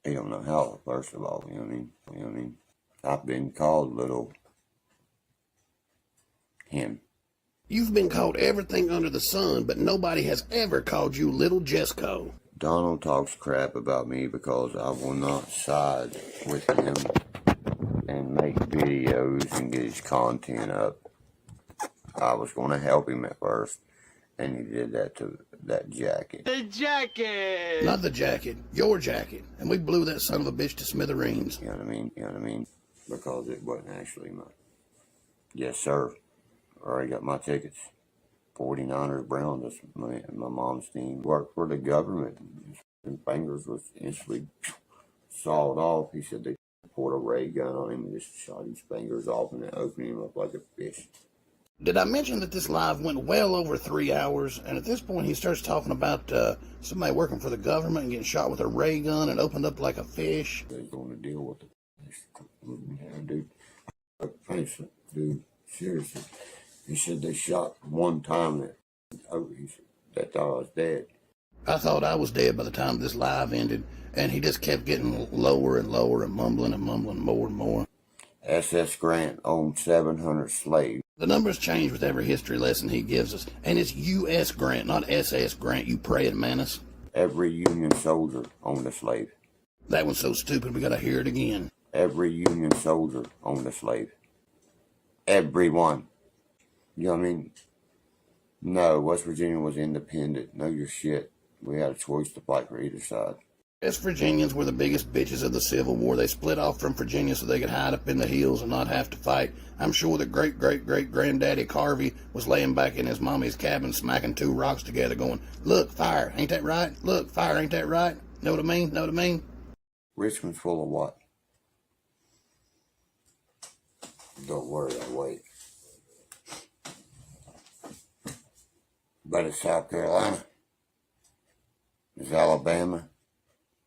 He don't know how, first of all, you know what I mean? You know what I mean? I've been called little him. You've been called everything under the sun, but nobody has ever called you Little Jesco. Donald talks crap about me because I will not side with him and make videos and get his content up. I was going to help him at first, And he did that to that jacket. The jacket! Not the jacket, your jacket. And we blew that son of a bitch to smithereens. You know what I mean? You know what I mean? Because it wasn't actually mine. Yes, sir. I already got my tickets. 49ers Browns. That's my mom's team. Worked for the government. And fingers was instantly sawed off. He said they poured a ray gun on him and just shot his fingers off and then opened him up like a fish. Did I mention that this live went well over 3 hours? And at this point, he starts talking about somebody working for the government and getting shot with a ray gun and opened up like a fish. They're going to deal with it. Yeah, dude, seriously. He said they shot one time that they thought I was dead. I thought I was dead by the time this live ended, and he just kept getting lower and lower and mumbling more and more. SS Grant owned 700 slaves. The numbers change with every history lesson he gives us, and it's U.S. Grant, not SS Grant, you praying mantis. Every Union soldier owned a slave. That one's so stupid we gotta hear it again. Every Union soldier owned a slave. Everyone. You know what I mean? No, West Virginia was independent. Know your shit. We had a choice to fight for either side. West Virginians were the biggest bitches of the Civil War. They split off from Virginia so they could hide up in the hills and not have to fight. I'm sure that great-great-great-granddaddy Carvey was laying back in his mommy's cabin smacking two rocks together going, look, fire, ain't that right? Look, fire, ain't that right? Know what I mean? Know what I mean? Richmond's full of what? Don't worry, I'll wait. But it's South Carolina. It's Alabama.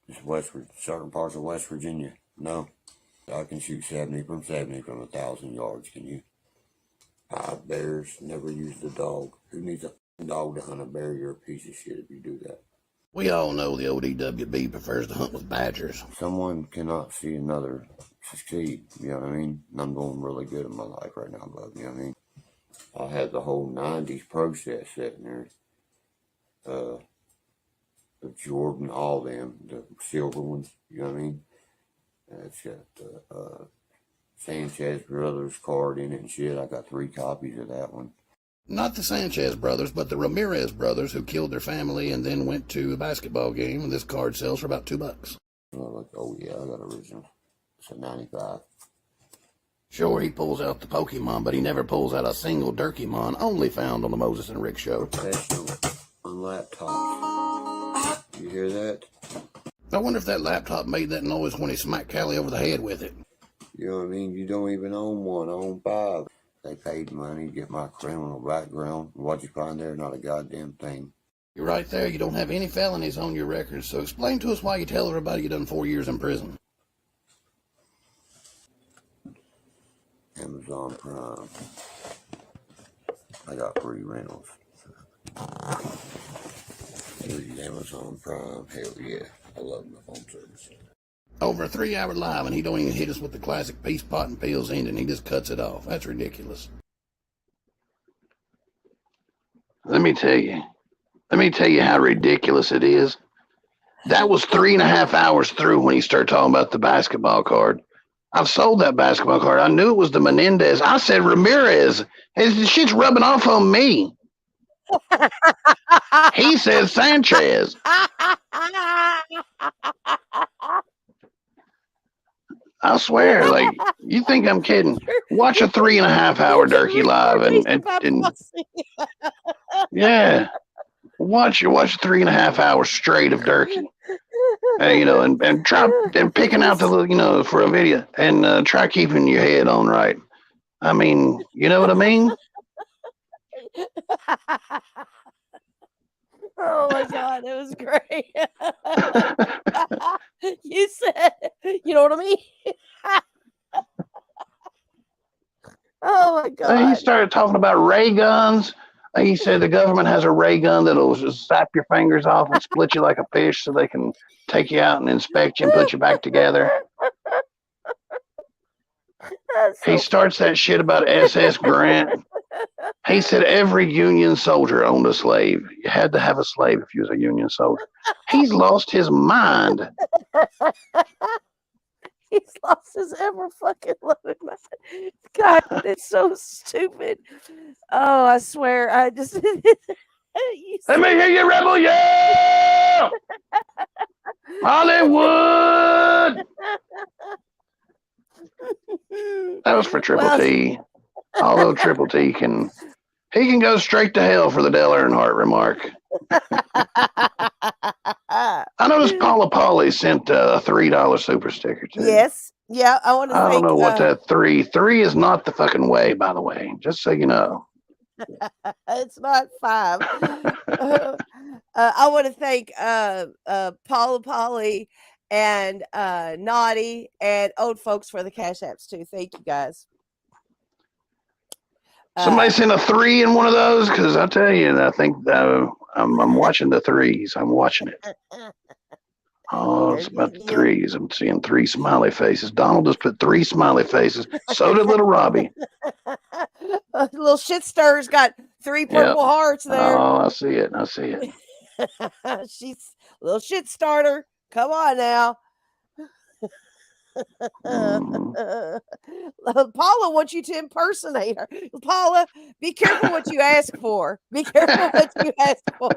It's certain parts of West Virginia. No. I can shoot 70 from 1,000 yards, can you? 5 bears, never used a dog. Who needs a dog to hunt a bear? You're a piece of shit if you do that. We all know the ODWB prefers to hunt with badgers. Someone cannot see another succeed, you know what I mean? And I'm doing really good in my life right now, bub, you know what I mean? I had the whole 90s Pro set sitting there. The Jordan, all them, the silver ones, you know what I mean? It's got the Sanchez Brothers card in it and shit. I got 3 copies of that one. Not the Sanchez brothers, but the Ramirez brothers who killed their family and then went to a basketball game, and this card sells for about $2. Oh yeah, I got original. It's a 95. Sure, he pulls out the Pokemon, but he never pulls out a single Durkemon, only found on the Moses and Rick show. Professional on laptops. You hear that? I wonder if that laptop made that noise when he smacked Callie over the head with it. You know what I mean? You don't even own one. I own 5. They paid money to get my criminal background. What you find there? Not a goddamn thing. You're right there. You don't have any felonies on your record, so explain to us why you tell everybody you done 4 years in prison. Amazon Prime. I got free rentals. Amazon Prime. Hell yeah. I love my phone service. Over a 3-hour live, and he don't even hit us with the classic peace, pot, and pills ending. He just cuts it off. That's ridiculous. Let me tell you how ridiculous it is. That was 3.5 hours through when he started talking about the basketball card. I've sold that basketball card. I knew it was the Menendez. I said Ramirez. This shit's rubbing off on me. He says Sanchez. I swear, like, you think I'm kidding? Watch a 3.5 hour Durkee live and yeah, watch 3.5 hours straight of Durkee, and try and picking out the for a video and try keeping your head on right. I mean, you know what I mean? Oh my God, it was great. You said, you know what I mean? Oh my God. He started talking about ray guns. He said the government has a ray gun that'll just zap your fingers off and split you like a fish so they can take you out and inspect you and put you back together. He starts that shit about SS Grant. He said every Union soldier owned a slave. You had to have a slave if you was a Union soldier. He's lost his mind. He's lost his ever fucking loving mind. God, it's so stupid. Oh, I swear, I just You Let me hear you rebel yell! Hollywood! That was for Triple Well, T. Although Triple T can go straight to hell for the Dale Earnhardt remark. I noticed Paula Polly sent a $3 super sticker too. yes. Yeah, I want to I don't thank know what that three is not the fucking way, by the way. Just so you know. it's not 5. I want to thank Paula Polly and Naughty and Old Folks for the cash apps too. Thank you guys. Somebody sent a 3 in one of those, because I tell you, I think I'm watching the 3s. I'm watching it. Oh, it's about the 3s. I'm seeing 3 smiley faces. Donald just put 3 smiley faces. So did little Robbie. Little shit stir's got 3 purple hearts there. Oh, I see it. I see it. She's a little shit starter. Come on now. Paula wants you to impersonate her. Paula, be careful what you ask for. Be careful what you ask for.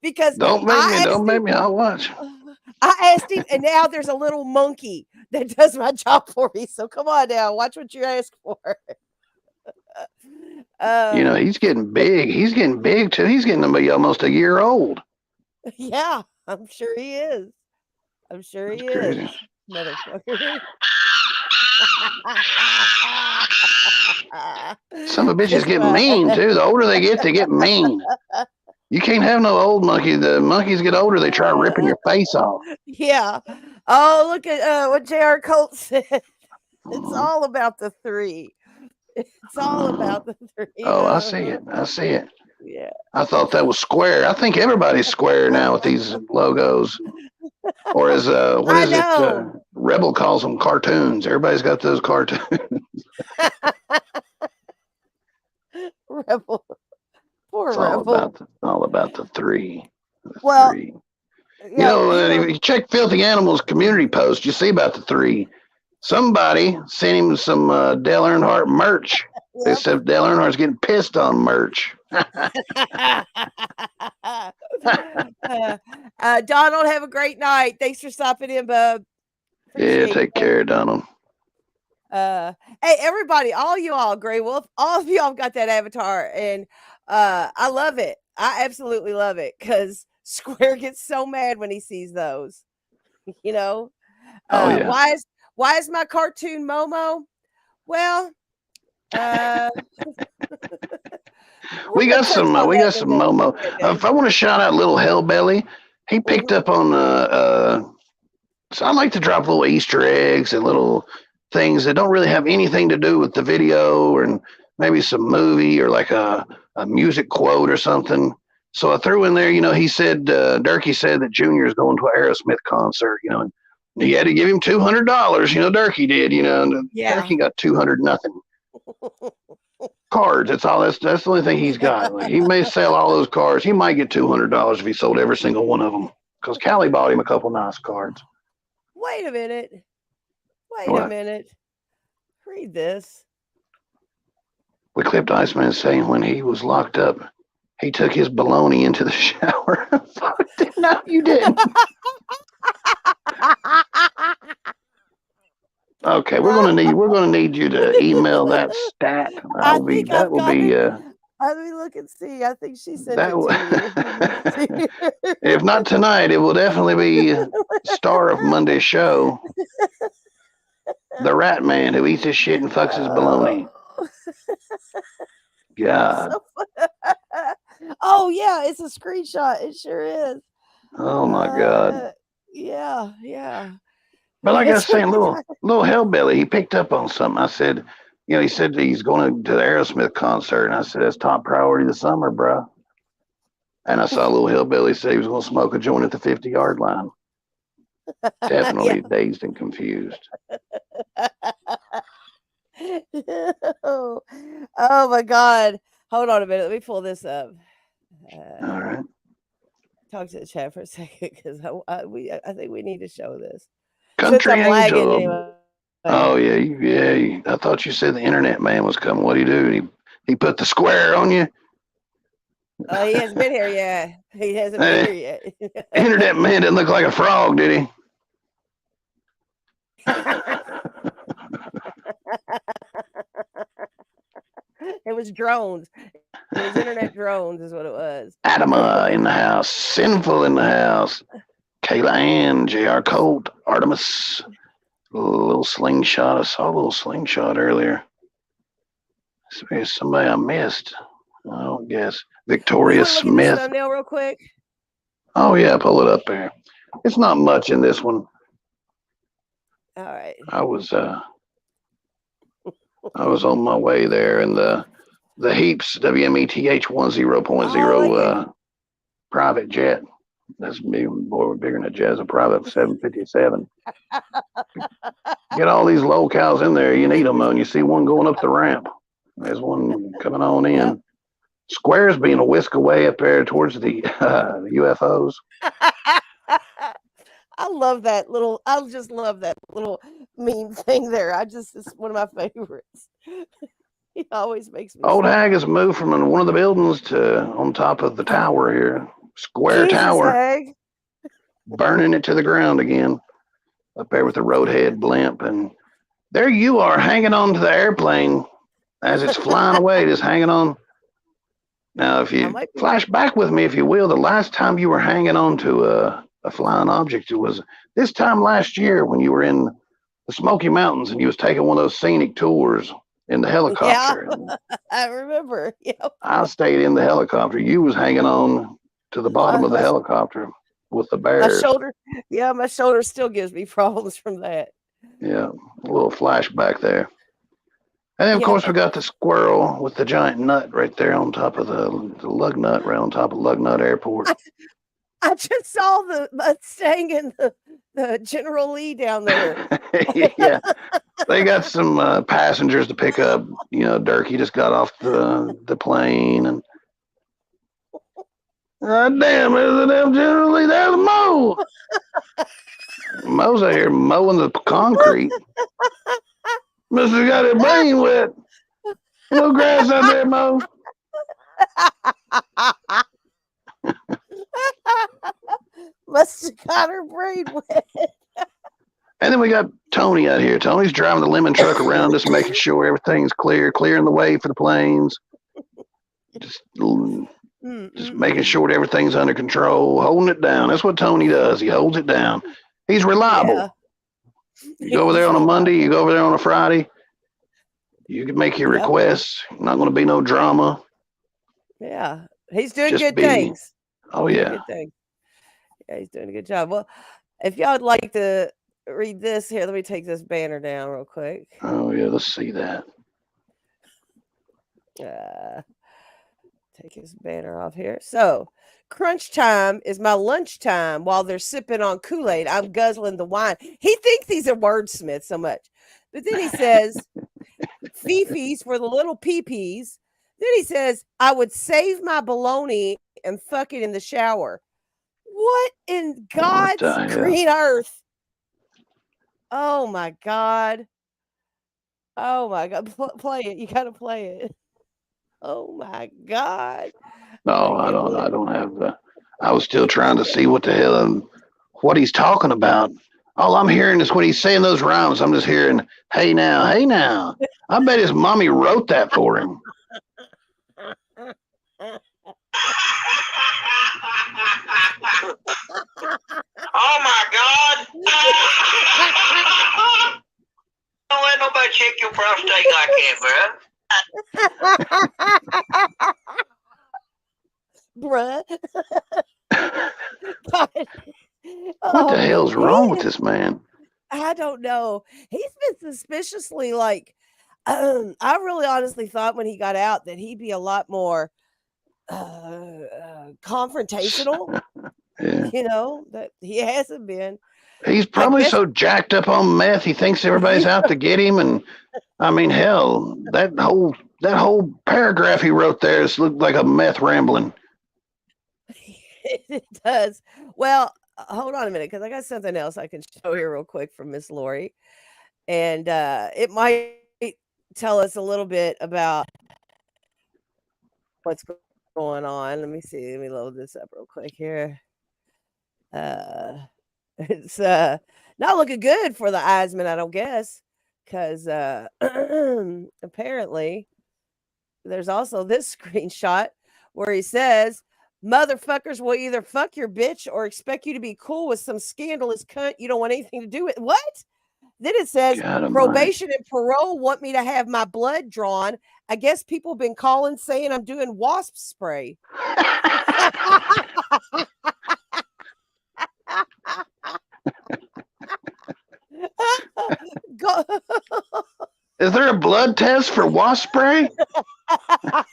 Because don't make me. I'll watch. I asked him, and now there's a little monkey that does my job for me. So come on now, watch what you ask for. He's getting big. He's getting big too. He's getting to be almost a year old. Yeah, I'm sure he is. I'm sure he crazy. is. Motherfucker. Some of the bitches get mean too. The older they get mean. You can't have no old monkey. The monkeys get older, they try ripping your face off. Yeah. Oh, look at what J.R. Colt said. It's all about the 3. It's all about the 3. Oh, I see it. I see it. Yeah. I thought that was square. I think everybody's square now with these logos. Or as what is it? Rebel calls them cartoons. Everybody's got those cartoons. Rebel. Poor It's Rebel. all about the 3. Well, 3. If you check Filthy Animals community post, you see about the 3. Somebody sent him some Dale Earnhardt merch. Yep. They said Dale Earnhardt's getting pissed on merch. Donald, have a great night. Thanks for stopping in, bub. Appreciate take care, Donald. Hey, everybody, all you all, Grey Wolf, all of y'all got that avatar, and I love it. I absolutely love it because Square gets so mad when he sees those. Oh, yeah. Why is my cartoon Momo? Well, we got some Momo. If I want to shout out Little Hellbelly, he picked up on so I like to drop little Easter eggs and little things that don't really have anything to do with the video or maybe some movie or like a music quote or something. So I threw in there, he said, Durkee said that Junior's going to an Aerosmith concert, and he had to give him $200, Durkee did, and Durkee got 200 nothing. Cards, that's all. That's the only thing he's got. Like, he may sell all those cards. He might get $200 if he sold every single one of them. Because Callie bought him a couple nice cards. Wait a minute. Read this. We clipped Iceman saying when he was locked up, he took his baloney into the shower. No, you didn't. Okay, we're gonna need you to email that stat. Let me look and see. I think she sent it to you. If not tonight, it will definitely be star of Monday's show. The rat man who eats his shit and fucks his baloney. God. Oh yeah, it's a screenshot. It sure is. Oh my God. Yeah. But like I was saying, little Hellbelly, he picked up on something. I said, he said he's going to the Aerosmith concert, and I said that's top priority this summer, bro. And I saw little Hellbelly say he was going to smoke a joint at the 50-yard line. Definitely dazed and confused. Oh my God! Hold on a minute. Let me pull this up. All right. Talk to the chat for a second because I think we need to show this. Country Angel. Anyway. Oh yeah. I thought you said the internet man was coming. What'd he do? He put the square on you. Oh, he hasn't been here yet. He hasn't been here yet. Internet man didn't look like a frog, did he? It was drones. It was internet drones, is what it was. Adama in the house. Sinful in the house. Kayla Ann, J.R. Colt, Artemis. A little slingshot. I saw a little slingshot earlier. There's somebody I missed. I don't guess. You Victoria want to look at this Smith. thumbnail real quick? Oh, yeah, pull it up there. It's not much in this one. All right. I was on my way there, and the Heaps WMETH 10.0 private jet. That's more bigger than a jet. It's a private 757. Get all these LolCows in there. You need them, and you see one going up the ramp. There's one coming on in. Yep. Square's being a whisk away up there towards the UFOs. I love that little. I just love that little mean thing there. It's one of my favorites. He always makes me. Old smile. Hag has moved from one of the buildings to on top of the tower here. Square Jesus, Tower. Hag. Burning it to the ground again. Up there with the roadhead blimp. And there you are hanging on to the airplane as it's flying away, just hanging on. Now, if you flash back with me, if you will, the last time you were hanging on to a flying object, it was this time last year when you were in the Smoky Mountains and you was taking one of those scenic tours in the helicopter. Yeah, I remember. Yep. I stayed in the helicopter. You was hanging on to the bottom of the helicopter with the bears. My shoulder still gives me problems from that. Yeah, a little flashback there. And then, of course, we got the squirrel with the giant nut right there on top of the lug nut, right on top of Lug Nut Airport. I just saw the Mustang and the General Lee down there. Yeah, they got some passengers to pick up. You know, Dirk, he just got off the plane. And God damn, there's a damn General Lee. There's Mo. Mo's out here mowing the concrete. Mister got his brain wet. No grass out there, Mo. Must have got her brain wet. And then we got Tony out here. Tony's driving the lemon truck around, just making sure everything's clearing the way for the planes. Just making sure that everything's under control, holding it down. That's what Tony does. He holds it down. He's reliable. Yeah. You go over there on a Monday, you go over there on a Friday. You can make your requests. Not going to be no drama. Yeah. He's doing Just good be- things. Oh, yeah. Good things. Yeah, he's doing a good job. Well, if y'all would like to read this here, let me take this banner down real quick. Oh, yeah. Let's see that. Take his banner off here. So, crunch time is my lunch time while they're sipping on Kool-Aid. I'm guzzling the wine. He thinks he's a wordsmith so much. But then he says, Fifi's for the little pee-pees. Then he says, I would save my baloney and fuck it in the shower. What in God's green earth? Oh, my God. Oh, my God. Play it. You got to play it. Oh, my God. No, I don't have the. I was still trying to see what the hell, what he's talking about. All I'm hearing is when he's saying those rhymes, I'm just hearing, hey now, hey now. I bet his mommy wrote that for him. Oh my God! Don't let nobody check your prostate like that, Bruh. God. What the hell's wrong with this man? I don't know. He's been suspiciously like, I really honestly thought when he got out that he'd be a lot more confrontational. Yeah. You know, that he hasn't been. He's probably so jacked up on meth, he thinks everybody's out to get him. And I mean, hell, that whole paragraph he wrote there looked like a meth rambling. It does. Well, hold on a minute, because I got something else I can show here real quick from Miss Lori. And it might tell us a little bit about what's going going on. Let me see. Let me load this up real quick here. It's not looking good for the Eisman, I don't guess, because apparently there's also this screenshot where he says, "Motherfuckers will either fuck your bitch or expect you to be cool with some scandalous cunt you don't want anything to do with." What? Then it says, God almighty. "Probation and parole want me to have my blood drawn. I guess people been calling saying I'm doing wasp spray." Go- Is there a blood test for wasp spray? I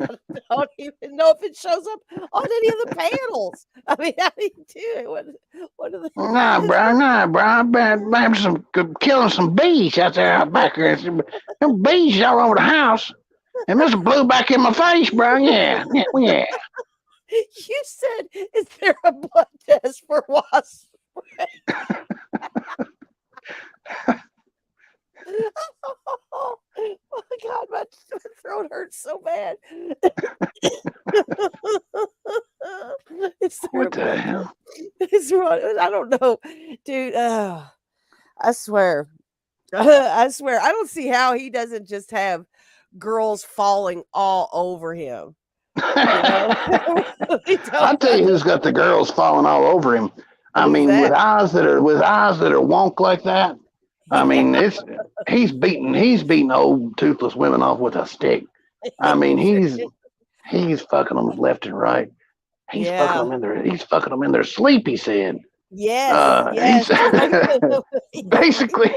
don't even know if it shows up on any of the panels. I mean, how do you do it? What are the Nah, bro. I'm killing some bees out there out back there. Some bees all over the house. And Mr. Blue back in my face, bro. Yeah. You said, "Is there a blood test for wasp spray?" Oh my God, my throat hurts so bad. Is there What a the blood hell? test? It's wrong. I don't know, dude. I swear. I swear. I don't see how he doesn't just have girls falling all over him. You know? Really I'll don't tell you know. who's got the girls falling all over him. I Who's mean, that? with eyes that are wonk like that. I mean, he's beating old toothless women off with a stick. I mean, he's fucking them left and right. He's fucking Yeah. them in their sleep. He said. Yes. He's Yes. Just like basically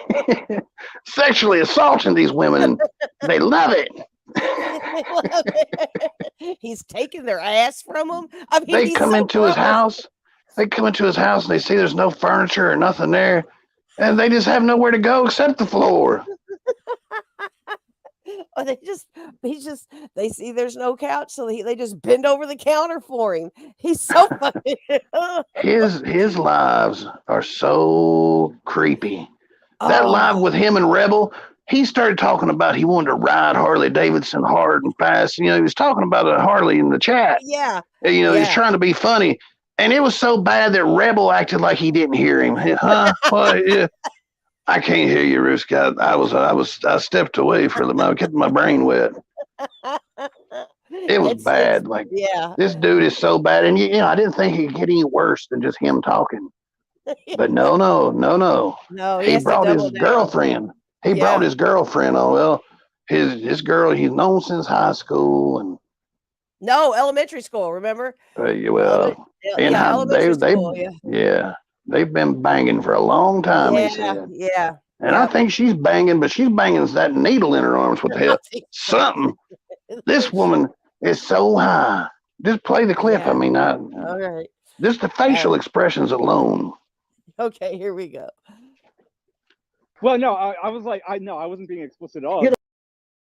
sexually assaulting these women, and they love it. They love it. He's taking their ass from them. I mean, They he's come so into his close. house. They come into his house and they see there's no furniture or nothing there, and they just have nowhere to go except the floor. Or they see there's no couch, so they just bend over the counter for him. He's so funny. His lives are so creepy. That live Oh, with him and Rebel, he started talking about he wanted to ride Harley Davidson hard and fast. You know, he was talking about a Harley in the chat. yeah. You know, he's Yeah. trying to be funny. And it was so bad that Rebel acted like he didn't hear him. Huh? What? Yeah. I can't hear you, Ruski. I stepped away for the moment, kept my brain wet. It was It's bad. Like yeah. this dude is so bad, and you know, I didn't think it could get any worse than just him talking. But no. No, he He has to brought his double down. girlfriend. He brought Yeah. his girlfriend on. Well, his girl he's known since high school, and No, elementary school, remember? well, in Yeah, high elementary school, yeah. yeah they've been banging for a long time. He Yeah, said. yeah, And I yep. think she's banging, but she's banging that needle in her arms. What the I hell? think so. Something. This woman is so high. Just play the clip. Yeah. I mean, All right. just the facial expressions alone. Okay, here we go. Well, no, I was like, I wasn't being explicit at all.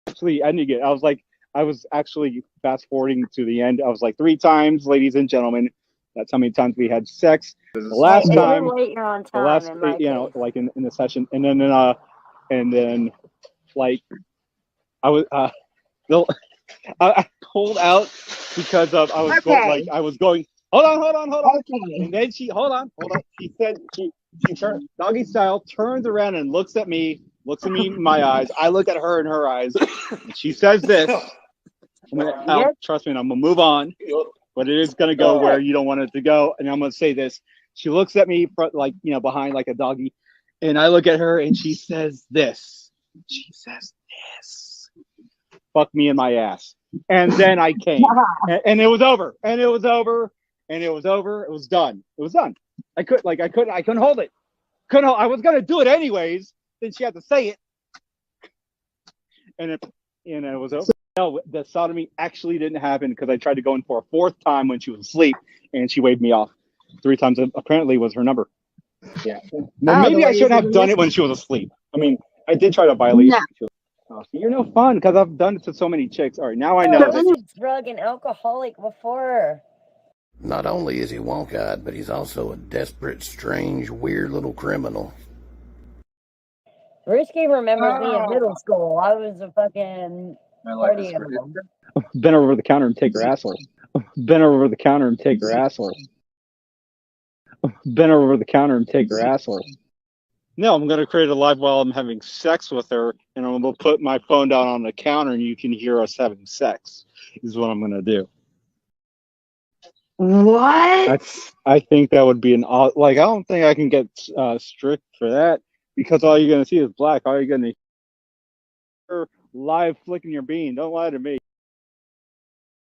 Actually ending it. I was actually fast forwarding to the end. I was like, 3 times, ladies and gentlemen. That's how many times we had sex. The last time, You're on time, the last, in my you know, case. like in the session, and then like I was I pulled out because of I was going like I was going. Hold on. Okay. And then hold on. She said she turned doggy style, turns around and looks at me in my eyes. I look at her in her eyes, and she says this. Trust me, and I'm gonna move on, but it is gonna go where you don't want it to go. And I'm gonna say this. She looks at me like, you know, behind like a doggy, and I look at her and she says this. She says this. Fuck me in my ass. And then I came, and it was over, and it was over, and it was over. It was done. It was done. I couldn't hold it. I was gonna do it anyways. Then she had to say it, and it was over. No, the sodomy actually didn't happen because I tried to go in for a 4th time when she was asleep, and she waved me off 3 times. Apparently, was her number. Yeah. Maybe I shouldn't have done it when she was asleep. I mean, I did try to violate. No. Oh, so you're no fun because I've done it to so many chicks. All right, now I know that. Drug and alcoholic before. Not only is he wonk-eyed, but he's also a desperate, strange, weird little criminal. Risky remembers me in middle school. I was a fucking party animal. Bend over the counter and take her asshole. Bend over the counter and take her asshole. Bend over the counter and take her asshole. No, I'm going to create a live while I'm having sex with her, and I'm going to put my phone down on the counter, and you can hear us having sex. Is what I'm going to do. What? I think that would be I don't think I can get strict for that because all you're going to see is black. All you're going to hear live flicking your bean. Don't lie to me.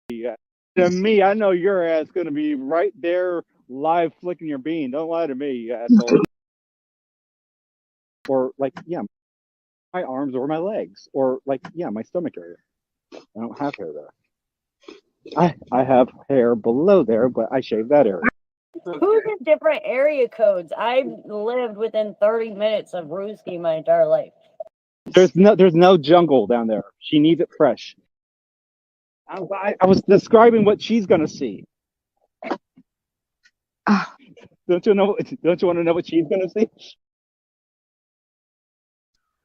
To me, I know your ass going to be right there live flicking your bean. Don't lie to me, you asshole. Or my arms or my legs, or my stomach area. I don't have hair there. I have hair below there, but I shave that area. Who's in different area codes? I've lived within 30 minutes of Ruski my entire life. There's no jungle down there. She needs it fresh. I was describing what she's gonna see. Don't you want to know what she's gonna see?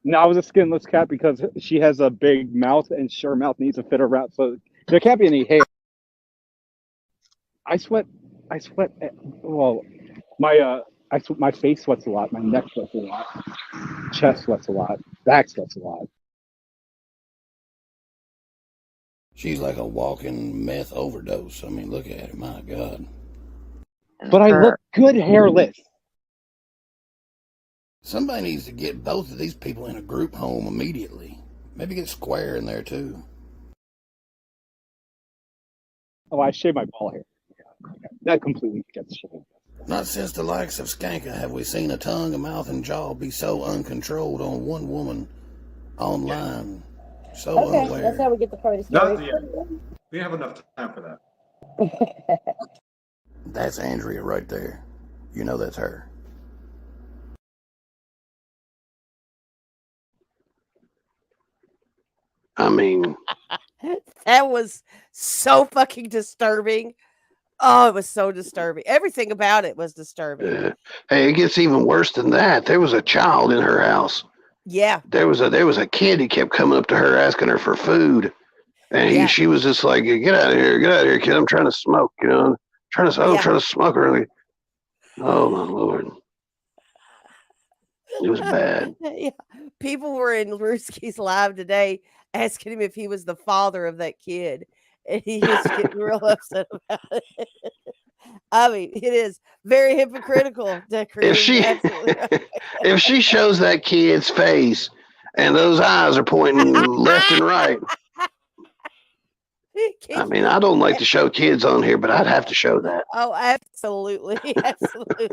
No, I was a skinless cat because she has a big mouth and her mouth needs to fit her mouth, so there can't be any hair. I sweat. Well, my face sweats a lot. My neck sweats a lot. Chest sweats a lot. Back sweats a lot. She's like a walking meth overdose. I mean, look at her. My God. But I look good hairless. Somebody needs to get both of these people in a group home immediately. Maybe get Square in there too. Oh, I shave my ball hair. That completely gets shaved. Not since the likes of Skanka have we seen a tongue, a mouth, and jaw be so uncontrolled on one woman online. So Okay, unaware. that's how we get the party Not started. yet. We have enough time for that. That's Andrea right there. You know that's her. I mean, That was so fucking disturbing. Oh, it was so disturbing. Everything about it was disturbing. hey, it gets even worse than that. There was a child in her house. Yeah. There was a kid who kept coming up to her asking her for food, and she was just like, "Get out of here, kid! I'm trying to smoke, trying to smoke early." Oh my Lord, it was bad. Yeah. People were in Ruski's live today asking him if he was the father of that kid. And he is getting real upset about it. I mean, it is very hypocritical. If she if she shows that kid's face and those eyes are pointing left and right, I mean, I don't like to show kids on here, but I'd have to show that. Oh, absolutely. Absolutely.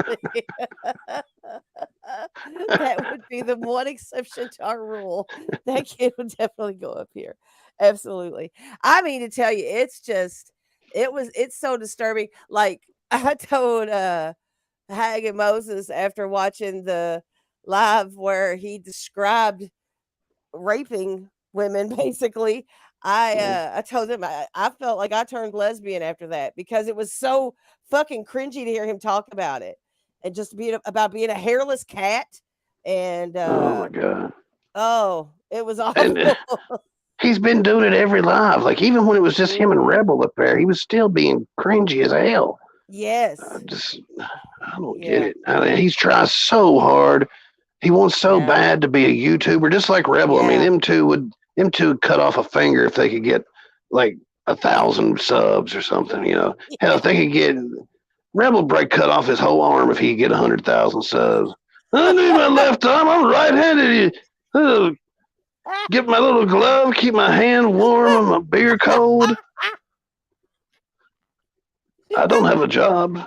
That would be the one exception to our rule. That kid would definitely go up here. Absolutely. I mean, to tell you, it's so disturbing. Like I told Hagen Moses after watching the live where he described raping women, basically. I told him I felt like I turned lesbian after that because it was so fucking cringy to hear him talk about it and just about being a hairless cat. And oh my God. Oh, it was awful. And he's been doing it every live. Like even when it was just him and Rebel up there, he was still being cringy as hell. Yes. I don't get it. I mean, he's tried so hard. He wants so bad to be a YouTuber, just like Rebel. I mean, them two would cut off a finger if they could get like 1,000 subs or something. Hell, if they could get Rebel break cut off his whole arm if he could get 100,000 subs. I need my left arm. I'm right-handed. Get my little glove, keep my hand warm and my beer cold. I don't have a job.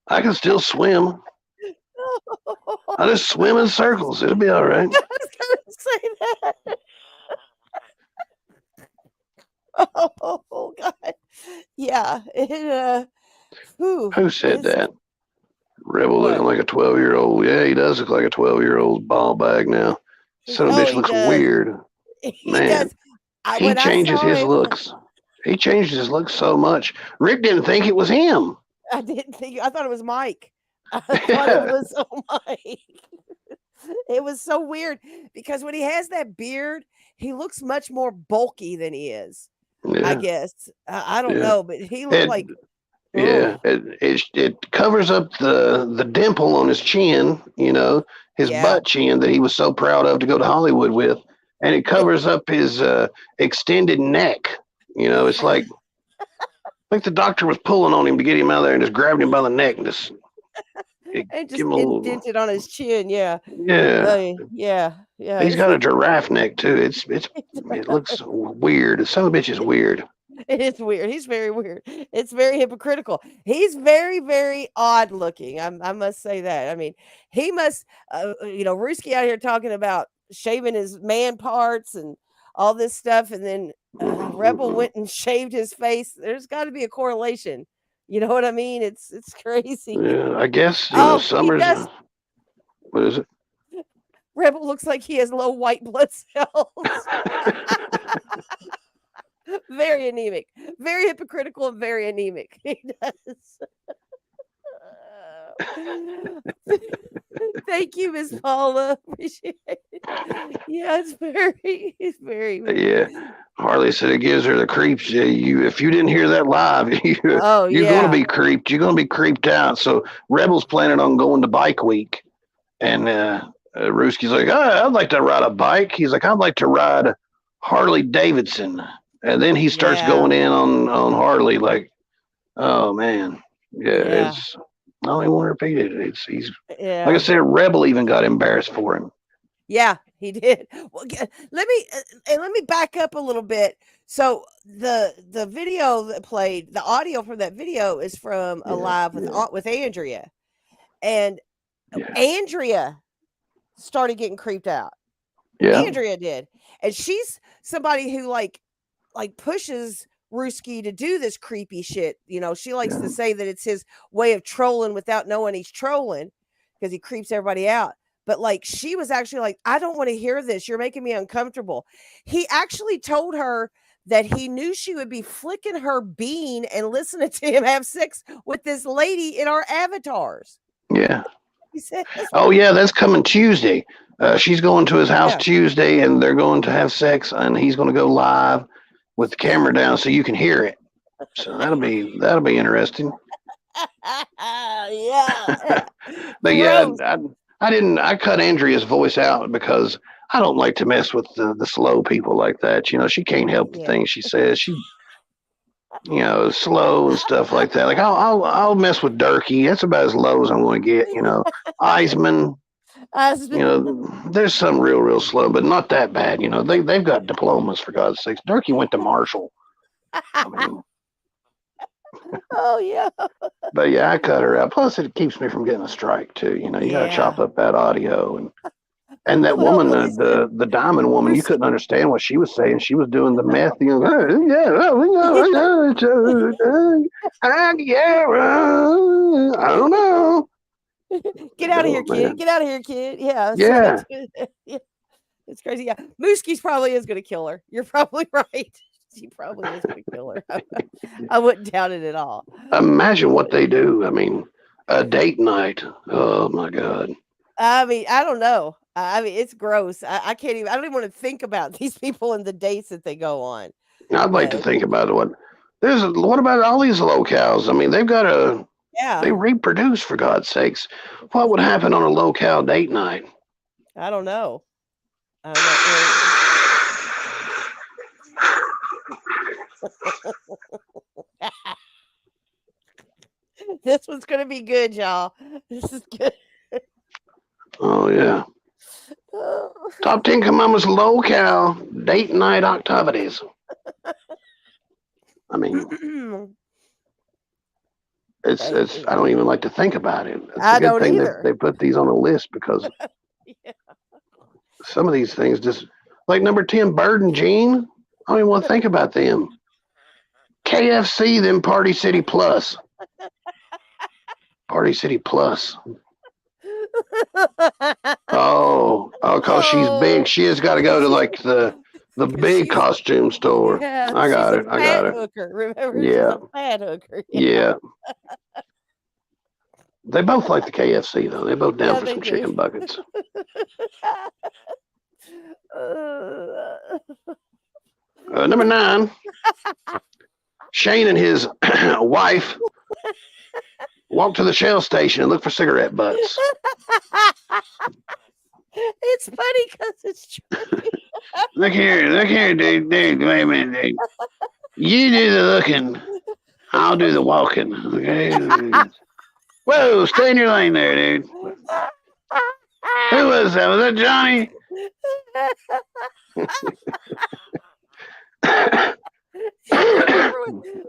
I can still swim. I just swim in circles. It'll be all right. I was gonna say that. Oh God. Yeah. Who said that? Rebel looking like a 12-year-old. Yeah, he does look like a 12-year-old ball bag now. Son of a bitch looks weird. Man, he changes his looks. He changes his looks so much. Rick didn't think it was him. I didn't think. I thought it was Mike. I thought it was Mike. It was so weird because when he has that beard, he looks much more bulky than he is. I Yeah. guess. I don't Yeah. know, but he looked like. Yeah, Oh, it covers up the dimple on his chin, his yeah. butt chin that he was so proud of to go to Hollywood with, and it covers up his extended neck. It's like the doctor was pulling on him to get him out of there and just grabbed him by the neck and just And give just him a little. indented on his chin. Yeah. Yeah, Yeah. Yeah. he's got a giraffe neck too. It looks weird. Some of the bitch is weird. It is weird. He's very weird. It's very hypocritical. He's very, very odd looking. I must say that. I mean, he must, Ruski out here talking about shaving his man parts and all this stuff. And then Rebel went and shaved his face. There's got to be a correlation. You know what I mean? It's crazy. Yeah, I guess Oh, he Summers. does. What is it? Rebel looks like he has low white blood cells. Very anemic, very hypocritical, and very anemic. He does. Thank you, Miss Paula. Appreciate it. Yeah, it's very. Yeah, Harley said it gives her the creeps. Yeah, if you didn't hear that live, Oh you're going to yeah. be creeped. You're going to be creeped out. So Rebel's planning on going to Bike Week, and Ruski's like, oh, I'd like to ride a bike. He's like, I'd like to ride Harley Davidson, and then he starts Yeah. going in on Harley like, oh man, Yeah. it's. I don't even want to repeat it. He's like I Yeah. said, Rebel even got embarrassed for him. Yeah, he did. Well, let me back up a little bit. So the video that played, the audio from that video is from a live with Andrea, and Andrea started getting creeped out. Yeah. Andrea did, and she's somebody who like pushes Ruski to do this creepy shit. She likes to say that it's his way of trolling without knowing he's trolling because he creeps everybody out. But like she was actually like, I don't want to hear this. You're making me uncomfortable. He actually told her that he knew she would be flicking her bean and listening to him have sex with this lady in our avatars. Yeah. He said, Oh yeah, that's coming Tuesday. She's going to his house Yeah. Tuesday, and they're going to have sex, and he's going to go live with the camera down so you can hear it. So that'll be interesting. Yeah. But yeah, Gross. I cut Andrea's voice out because I don't like to mess with the slow people like that. She can't help the Yeah. things she says. She, slow and stuff like that. Like I'll mess with Durkee. That's about as low as I'm going to get. Eisman. There's some real slow, but not that bad. They've got diplomas, for God's sakes. Durkee went to Marshall. I mean, Oh yeah. but yeah, I cut her out. Plus, it keeps me from getting a strike too. You got to Yeah. chop up that audio and that Well, woman, what is the diamond woman. You couldn't understand what she was saying. She was doing the meth. I don't know. Get out of here, Oh, man. kid. Get out of here, kid. Yeah. Yeah. Yeah. It's crazy. Yeah. Mooskie's probably is going to kill her. You're probably right. She probably is going to kill her. I wouldn't doubt it at all. Imagine what they do. I mean, a date night. Oh my God. I mean, I don't know. I mean, it's gross. I can't even, I don't even want to think about these people and the dates that they go on. I'd like to think about it. What about all these LolCows? I mean, they've got they reproduce, for God's sakes. What would happen on a LolCow date night? I don't know. I don't know. This one's going to be good, y'all. This is good. Oh yeah. Top 10 Commandments LolCow date night activities. I mean, it's I don't even like to think about it. It's I a good don't thing either. that they put these on the list because some of these things just like number 10, Bird and Jean. I don't even want to think about them. KFC, then Party City Plus. Party City Plus. Oh, because she's big. She has got to go to like the big costume store. Yeah, I got she's it. a I fat got it. hooker. Remember, Yeah. she's a fat hooker. Yeah. They both like the KFC though. They both down Yeah, for they some do. chicken buckets. Number 9. Shane and his wife walked to the Shell station and looked for cigarette butts. It's funny because it's true. Look here, dude, wait a minute, dude. You do the looking, I'll do the walking, okay? Whoa, stay in your lane there, dude. Who was that? Was that Johnny?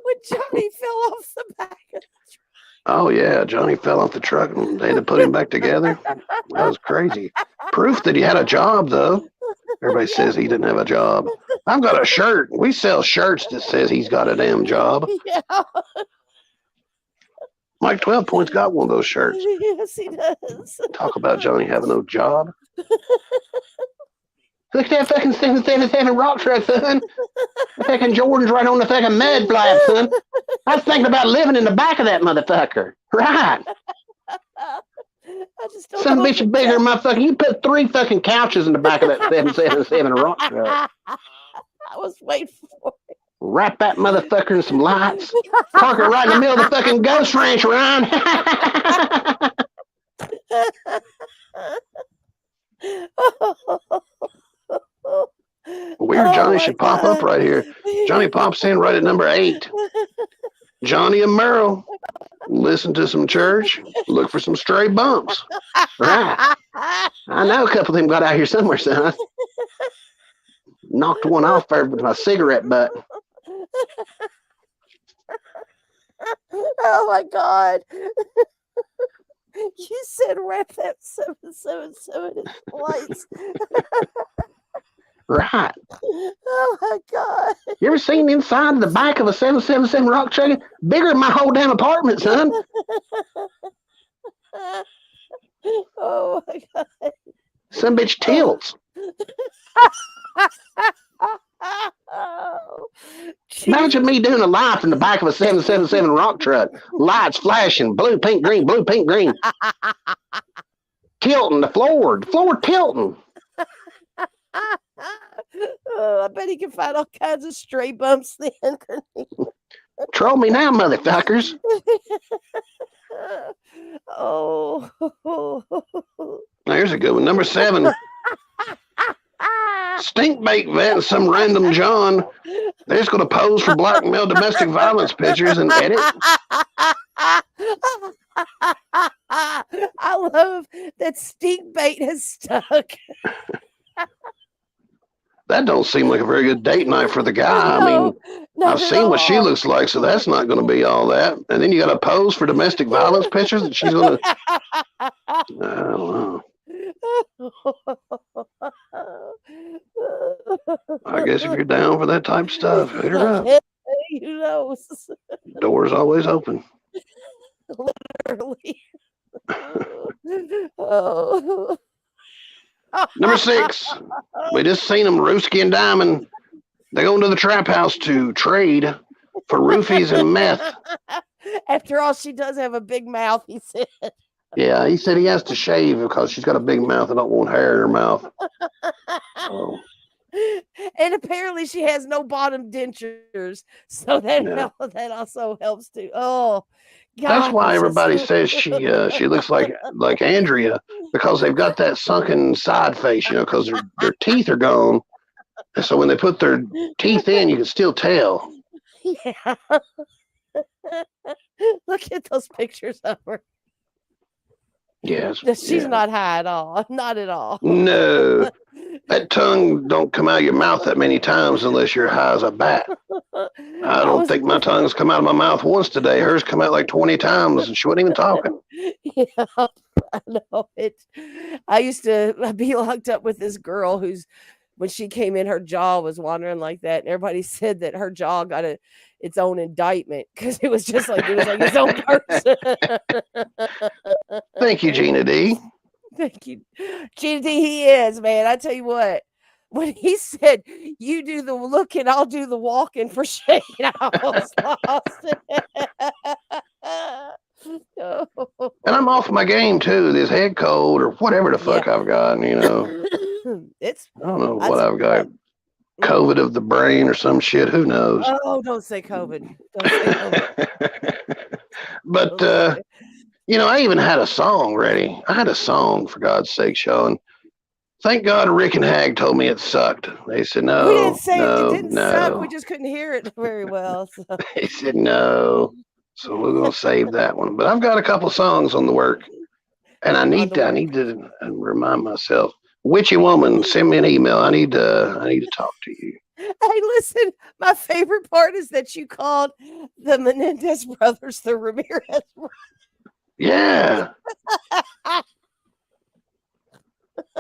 When Johnny fell off the back of the truck. Oh, yeah, Johnny fell off the truck and they had to put him back together. That was crazy. Proof that he had a job, though. Everybody says he didn't have a job. I've got a shirt. We sell shirts that says he's got a damn job. Yeah. Mike 12 Point's got one of those shirts. Yes, he does. Talk about Johnny having no job. Look at that fucking 777 rock truck, son. The fucking Jordan's right on the fucking mud flap, son. I was thinking about living in the back of that motherfucker. Right. I just don't Some know bitch is bigger than my fucking. You put 3 fucking couches in the back of that 777 rock truck. I was waiting for it. Wrap that motherfucker in some lights. Park it right in the middle of the fucking ghost ranch, Ryan. Weird Johnny should pop up right here. Johnny pops in right at number 8. Johnny and Merle. Listen to some church. Look for some stray bumps. Right. I know a couple of them got out here somewhere, son. Knocked one off there with my cigarette butt. Oh my God. You said wrap that 777 in lights. Right. Oh my God. You ever seen inside the back of a 777 rock truck? Bigger than my whole damn apartment, son. Oh my God. Some bitch tilts. Oh, imagine me doing a life in the back of a 777 rock truck. Lights flashing, blue, pink, green, blue, pink, green. Tilting the floor tilting. Oh, I bet he can find all kinds of stray bumps then. Troll me now, motherfuckers. Oh. There's a good one. Number 7. Stinkbait vet and some random John. They're just going to pose for blackmail domestic violence pictures and edit. I love that Stinkbait has stuck. That don't seem like a very good date night for the guy. I mean, I've seen what she looks like, so that's not going to be all that. And then you got to pose for domestic violence pictures that she's going to... I don't know. I guess if you're down for that type of stuff, hit her up. Who knows? Door's always open. Literally. Oh. Number 6. We just seen them, Rooski and Diamond. They go into the trap house to trade for roofies and meth. After all, she does have a big mouth, he said. Yeah, he said he has to shave because she's got a big mouth and don't want hair in her mouth. Oh. And apparently she has no bottom dentures, so that also helps too. Oh, God, that's why everybody says she looks like Andrea, because they've got that sunken side face, because their teeth are gone. And so when they put their teeth in, you can still tell. Yeah. Look at those pictures of her. Yes. She's not high at all. Not at all. No. That tongue don't come out of your mouth that many times unless you're high as a bat. I don't think my tongue's come out of my mouth once today. Hers come out like 20 times and she wasn't even talking. Yeah, I know it. I used to be locked up with this girl who's, when she came in, her jaw was wandering like that. And everybody said that her jaw got its own indictment because it was like its own person. Thank you, Gina D. Thank you. Gina D, he is, man. I tell you what, when he said, you do the looking, I'll do the walking for Shane, I almost lost it. And I'm off my game too. This head cold or whatever the fuck I've got, It's I don't know what I've got. COVID of the brain or some shit. Who knows? Oh, don't say COVID. Don't say COVID. But I even had a song ready. I had a song, for God's sake, Sean. Thank God Rick and Hag told me it sucked. They said no. We didn't say no, it didn't no. suck. We just couldn't hear it very well. So. They said no. So we're gonna save that one. But I've got a couple songs on the work, and I need to remind myself. Witchy woman, send me an email. I need to talk to you. Hey, listen, my favorite part is that you called the Menendez brothers the Ramirez brothers. Yeah.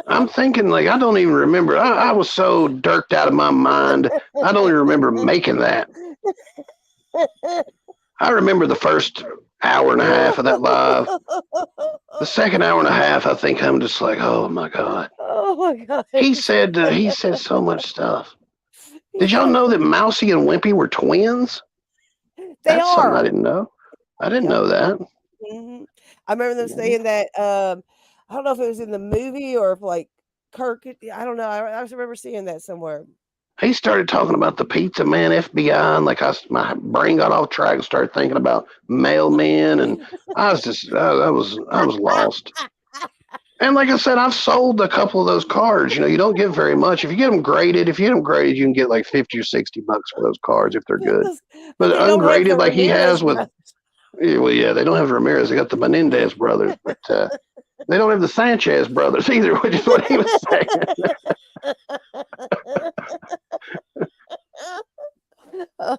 I'm thinking, like, I don't even remember. I was so dirked out of my mind. I don't even remember making that. I remember the first hour and a half of that live. The second hour and a half, I think I'm just like, oh my God. Oh my God. He said so much stuff. Did y'all know that Mousy and Wimpy were twins? That's something I didn't know. I didn't know that. Mm-hmm. I remember them saying that. I don't know if it was in the movie or if like Kirk. I don't know. I remember seeing that somewhere. He started talking about the Pizza Man FBI, and like my brain got off track and started thinking about mailmen, and I was lost. And like I said, I've sold a couple of those cards. You don't get very much. If you get them graded, you can get like $50 or $60 for those cards if they're good. But ungraded, like he has with, well, yeah, they don't have Ramirez. They got the Menendez brothers, but they don't have the Sanchez brothers either, which is what he was saying.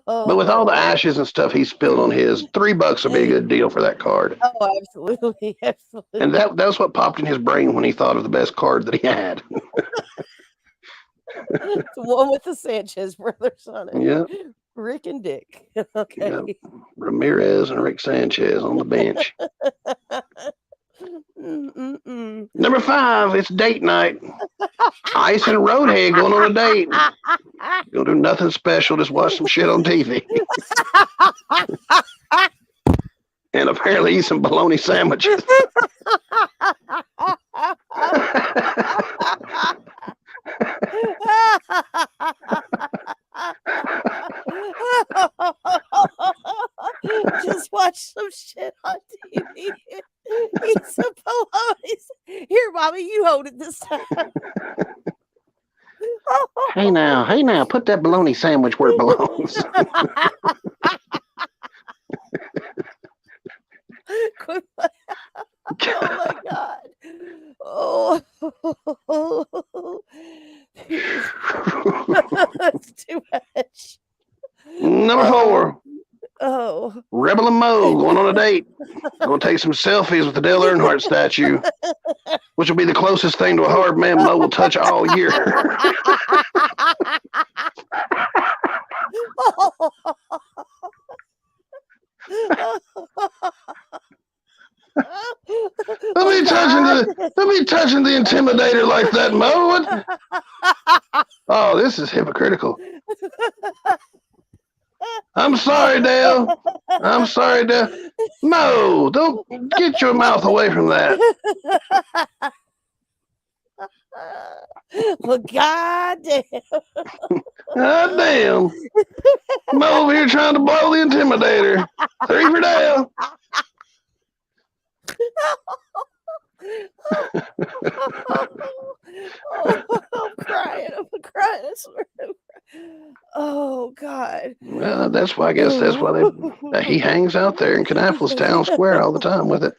But with all the ashes and stuff he spilled on his, $3 would be a good deal for that card. Oh, absolutely, absolutely. And that was what popped in his brain when he thought of the best card that he had. The one with the Sanchez brothers on it. Yeah. Rick and Dick. Okay. Yep. Ramirez and Rick Sanchez on the bench. Number 5, it's date night. Ice and Roadhead going on a date. Gonna do nothing special, just watch some shit on TV. And apparently eat some bologna sandwiches. Just watch some shit on TV. Eat some bologna. Here, Mommy, you hold it this time. Hey now, put that bologna sandwich where it belongs. Oh my God. Oh. That's too much. Number 4. Oh. Rebel and Mo going on a date. Gonna take some selfies with the Dale Earnhardt statue, which will be the closest thing to a hard man Mo will touch all year. Don't be touching the Intimidator like that, Mo. What? Oh, this is hypocritical. I'm sorry, Dale. I'm sorry, Dale. Mo, don't get your mouth away from that. Well, goddamn. Goddamn. Mo over here trying to blow the Intimidator. 3 for Dale. I'm crying. I swear. Oh God. Well, that's why I guess that's why he hangs out there in Kannapolis Town Square all the time with it.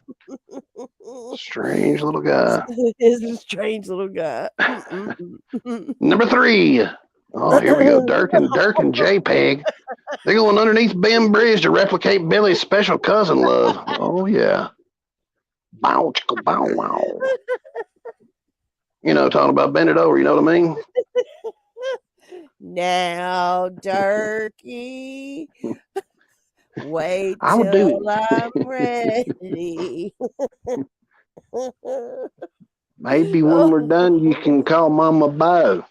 Strange little guy. He's a strange little guy. Number 3. Oh, here we go. Dirk and JPEG. They're going underneath Ben Bridge to replicate Billy's special cousin love. Oh yeah. Bow chicka bow wow. Talking about bend it over, you know what I mean? Now, Durkee. Wait I would do till I'm ready. Maybe when we're done, you can call Mama Bo.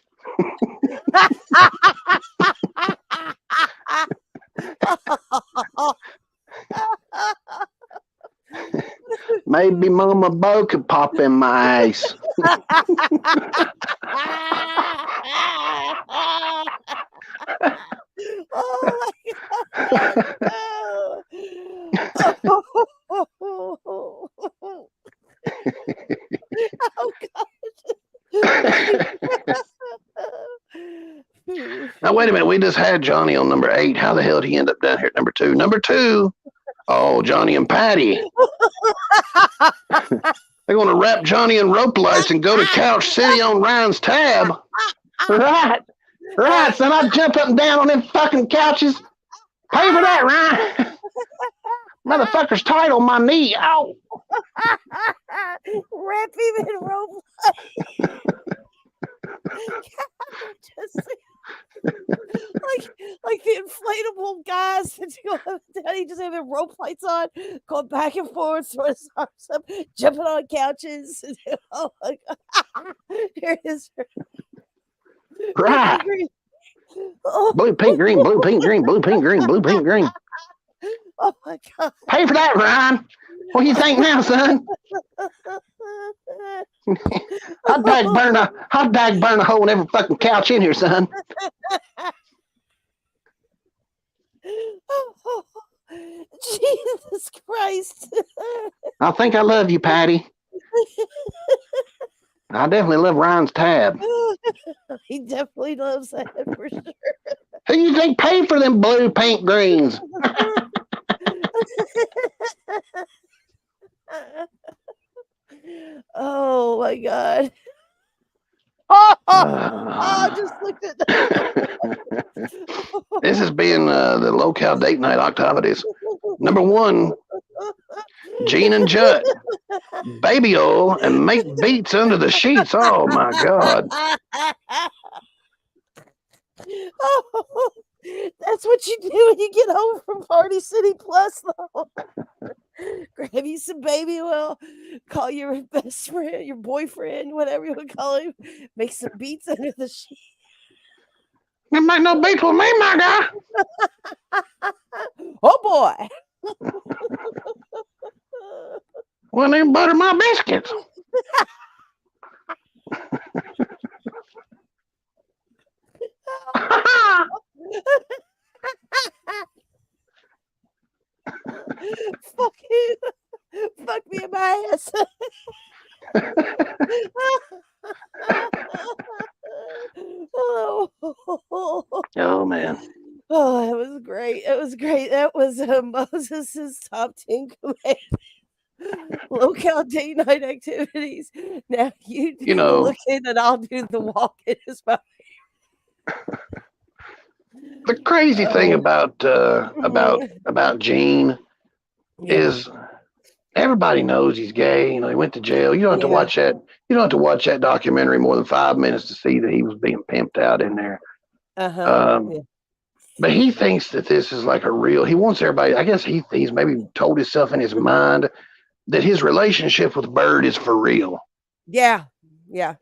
Maybe Mama Bo could pop in my ass. Now, wait a minute. We just had Johnny on number 8. How the hell did he end up down here at number 2? Number 2. Oh, Johnny and Patty. They're going to wrap Johnny in rope lights and go to Couch City on Ryan's tab. Right, son. I'll jump up and down on them fucking couches. Pay for that, Ryan. Motherfucker's tight on my knee. Ow. Wrap him in rope. like the inflatable guys that he just having rope lights on, going back and forth, throwing his arms up, jumping on couches. Oh my god! Here it is. Right. Oh. Blue, pink, green, blue, pink, green, blue, pink, green, blue, pink, green. Oh my god! Pay for that, Ryan. What do you think now, son? Hot dog burn a hole in every fucking couch in here, son. Oh, Jesus Christ! I think I love you, Patty. I definitely love Ryan's tab. He definitely loves that for sure. Who do you think paid for them blue, pink, greens? Oh my god. Oh, just looked at that. This is being the LolCow date night activities. Number 1, Gene and Judd. Baby oil and make beats under the sheets. Oh my god. Oh, that's what you do when you get home from Party City Plus, though. Grab you some baby oil, call your best friend, your boyfriend, whatever you would call him, make some beats under the sheet. You make no beats with me, my guy. Oh boy. Well, then butter my biscuits. Fuck you. Fuck me in my ass. Oh man. Oh, it was great. It was great. That was Moses's top 10 command. LolCow date night activities. Now you do know, the looking and I'll do the walking. Is my the crazy thing about Gene is everybody knows he's gay. You know, he went to jail. You don't have to watch that. You don't have to watch that documentary more than 5 minutes to see that he was being pimped out in there. But he thinks that this is like a real. He wants everybody. I guess he's maybe told himself in his mind that his relationship with Bird is for real. Yeah.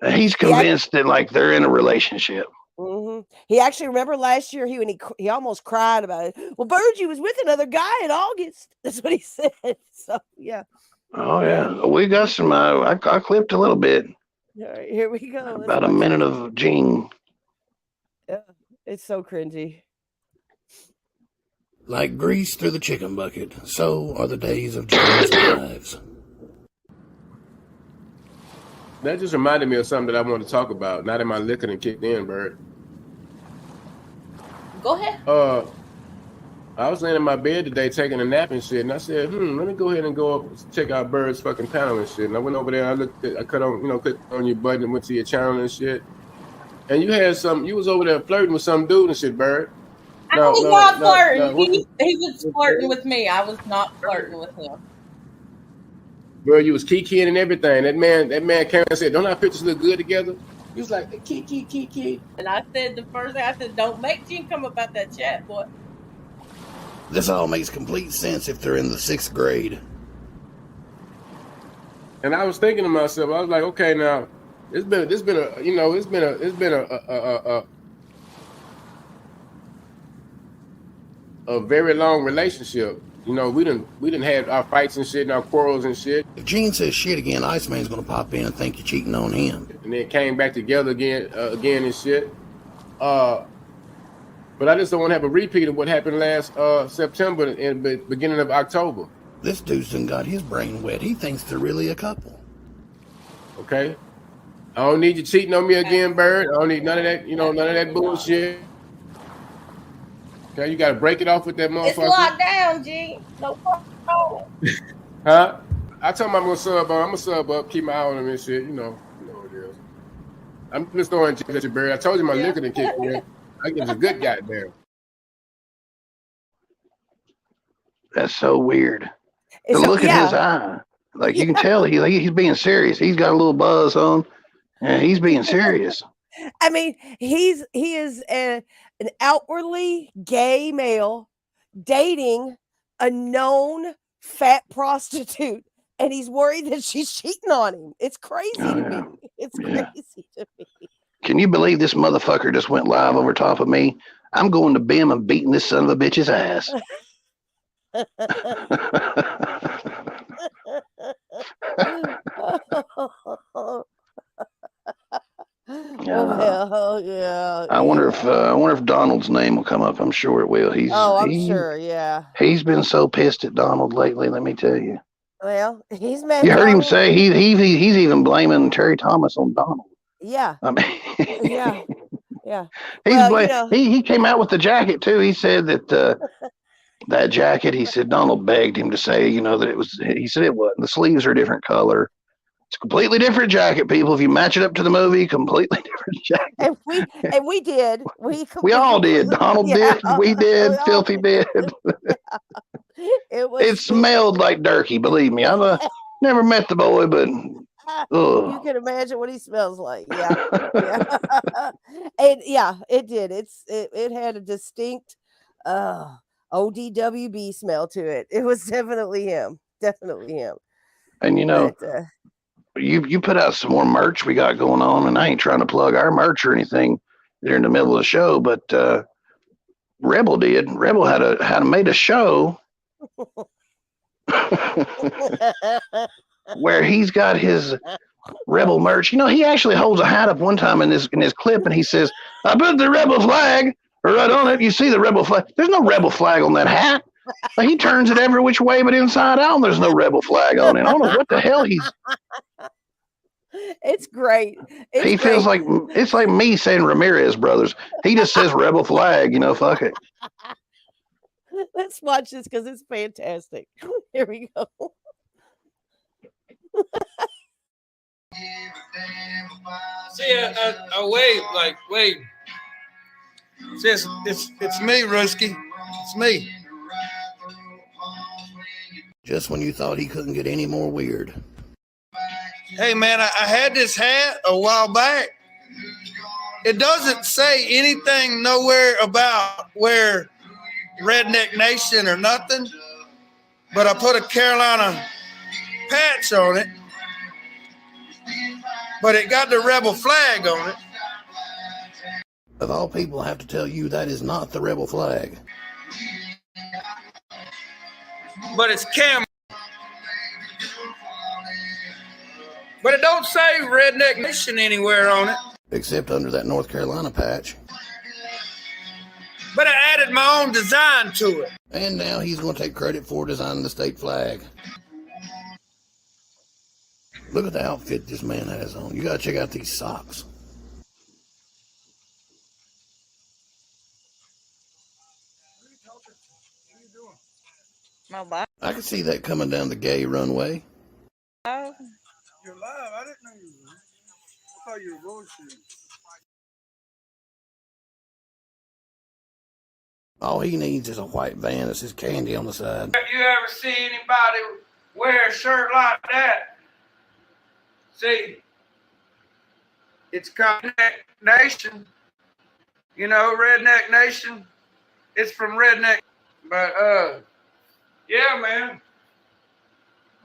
He's convinced that like they're in a relationship. Mm-hmm. He actually remember last year he almost cried about it. Well, Virgie was with another guy in August. That's what he said. So yeah. Oh yeah, we got some. I clipped a little bit. All right, here we go. About a minute of Gene. Yeah, it's so cringy. Like grease through the chicken bucket, so are the days of Gene's lives. That just reminded me of something that I want to talk about. Now that my liquor done kicked in, Bird. Go ahead. I was laying in my bed today taking a nap and shit, and I said, let me go ahead and go up check out Bird's fucking panel and shit. And I went over there, and I clicked on your button and went to your channel and shit. And you was over there flirting with some dude and shit, Bird. I was not flirting. He was flirting with me. I was not flirting with him. Bro, you was kikiing and everything. That man came and said, "Don't our pictures look good together?" He was like, "Kiki." And I said the first thing I said, "Don't make Gene come about that chat, boy." This all makes complete sense if they're in the 6th grade. And I was thinking to myself, I was like, okay, now it's been a very long relationship. You know, we didn't have our fights and shit and our quarrels and shit. If Gene says shit again, Iceman's gonna pop in and think you're cheating on him. And then came back together again and shit. But I just don't want to have a repeat of what happened last September and beginning of October. This dude's done got his brain wet. He thinks they're really a couple. Okay. I don't need you cheating on me again, Bird. I don't need none of that, none of that bullshit. Okay, you gotta break it off with that It's motherfucker. locked down, G. No problem. Huh? I told him I'm gonna sub up. I'm gonna sub up, keep my eye on him and shit. You know what it is. I'm just throwing chips at you, Bird. I told you my liquor didn't kick in. I give a good goddamn. That's so weird. The So, look in his eye, like you can tell he's being serious. He's got a little buzz on, and he's being serious. I mean, he is an outwardly gay male dating a known fat prostitute, and he's worried that she's cheating on him. It's crazy to me. It's crazy to me. Can you believe this motherfucker just went live over top of me? I'm going to Bim and beating this son of a bitch's ass. Well, yeah. I wonder if Donald's name will come up. I'm sure it will. I'm sure. Yeah. He's been so pissed at Donald lately. Let me tell you. Well, he's mad. You heard him say he's even blaming Terry Thomas on Donald. Yeah. I mean, yeah. He came out with the jacket too. He said that that jacket. He said Donald begged him to say, that it was. He said it wasn't. The sleeves are a different color. It's a completely different jacket, people. If you match it up to the movie, completely different jacket. And we did. We all did. Donald did. We did. Filthy did. It smelled like Durkee. Believe me, I've never met the boy, but you can imagine what he smells like. Yeah. And it did. It had a distinct ODWB smell to it. It was definitely him. Definitely him. And you put out some more merch we got going on, and I ain't trying to plug our merch or anything during the middle of the show, but Rebel did. Rebel had made a show where he's got his Rebel merch. He actually holds a hat up one time in his clip, and he says, "I put the Rebel flag right on it. You see the Rebel flag? There's no Rebel flag on that hat." He turns it every which way but inside out, and there's no Rebel flag on it. I don't know what the hell he's. It's great. He feels like it's like me saying Ramirez Brothers. He just says Rebel flag. Fuck it. Let's watch this because it's fantastic. Here we go. See, wait. See, it's me, Rusky. It's me. Just when you thought he couldn't get any more weird. Hey, man, I had this hat a while back. It doesn't say anything nowhere about where Redneck Nation or nothing, but I put a Carolina patch on it, but it got the Rebel flag on it. Of all people, I have to tell you that is not the Rebel flag. But it's camel. But it don't say Redneck Nation anywhere on it. Except under that North Carolina patch. But I added my own design to it. And now he's going to take credit for designing the state flag. Look at the outfit this man has on. You got to check out these socks. I could see that coming down the gay runway. You're live. I didn't know you were. I thought you were bullshit. All he needs is a white van that says candy on the side. You ever see anybody wear a shirt like that? See, it's Redneck Nation. Redneck Nation. It's from Redneck. But, yeah, man.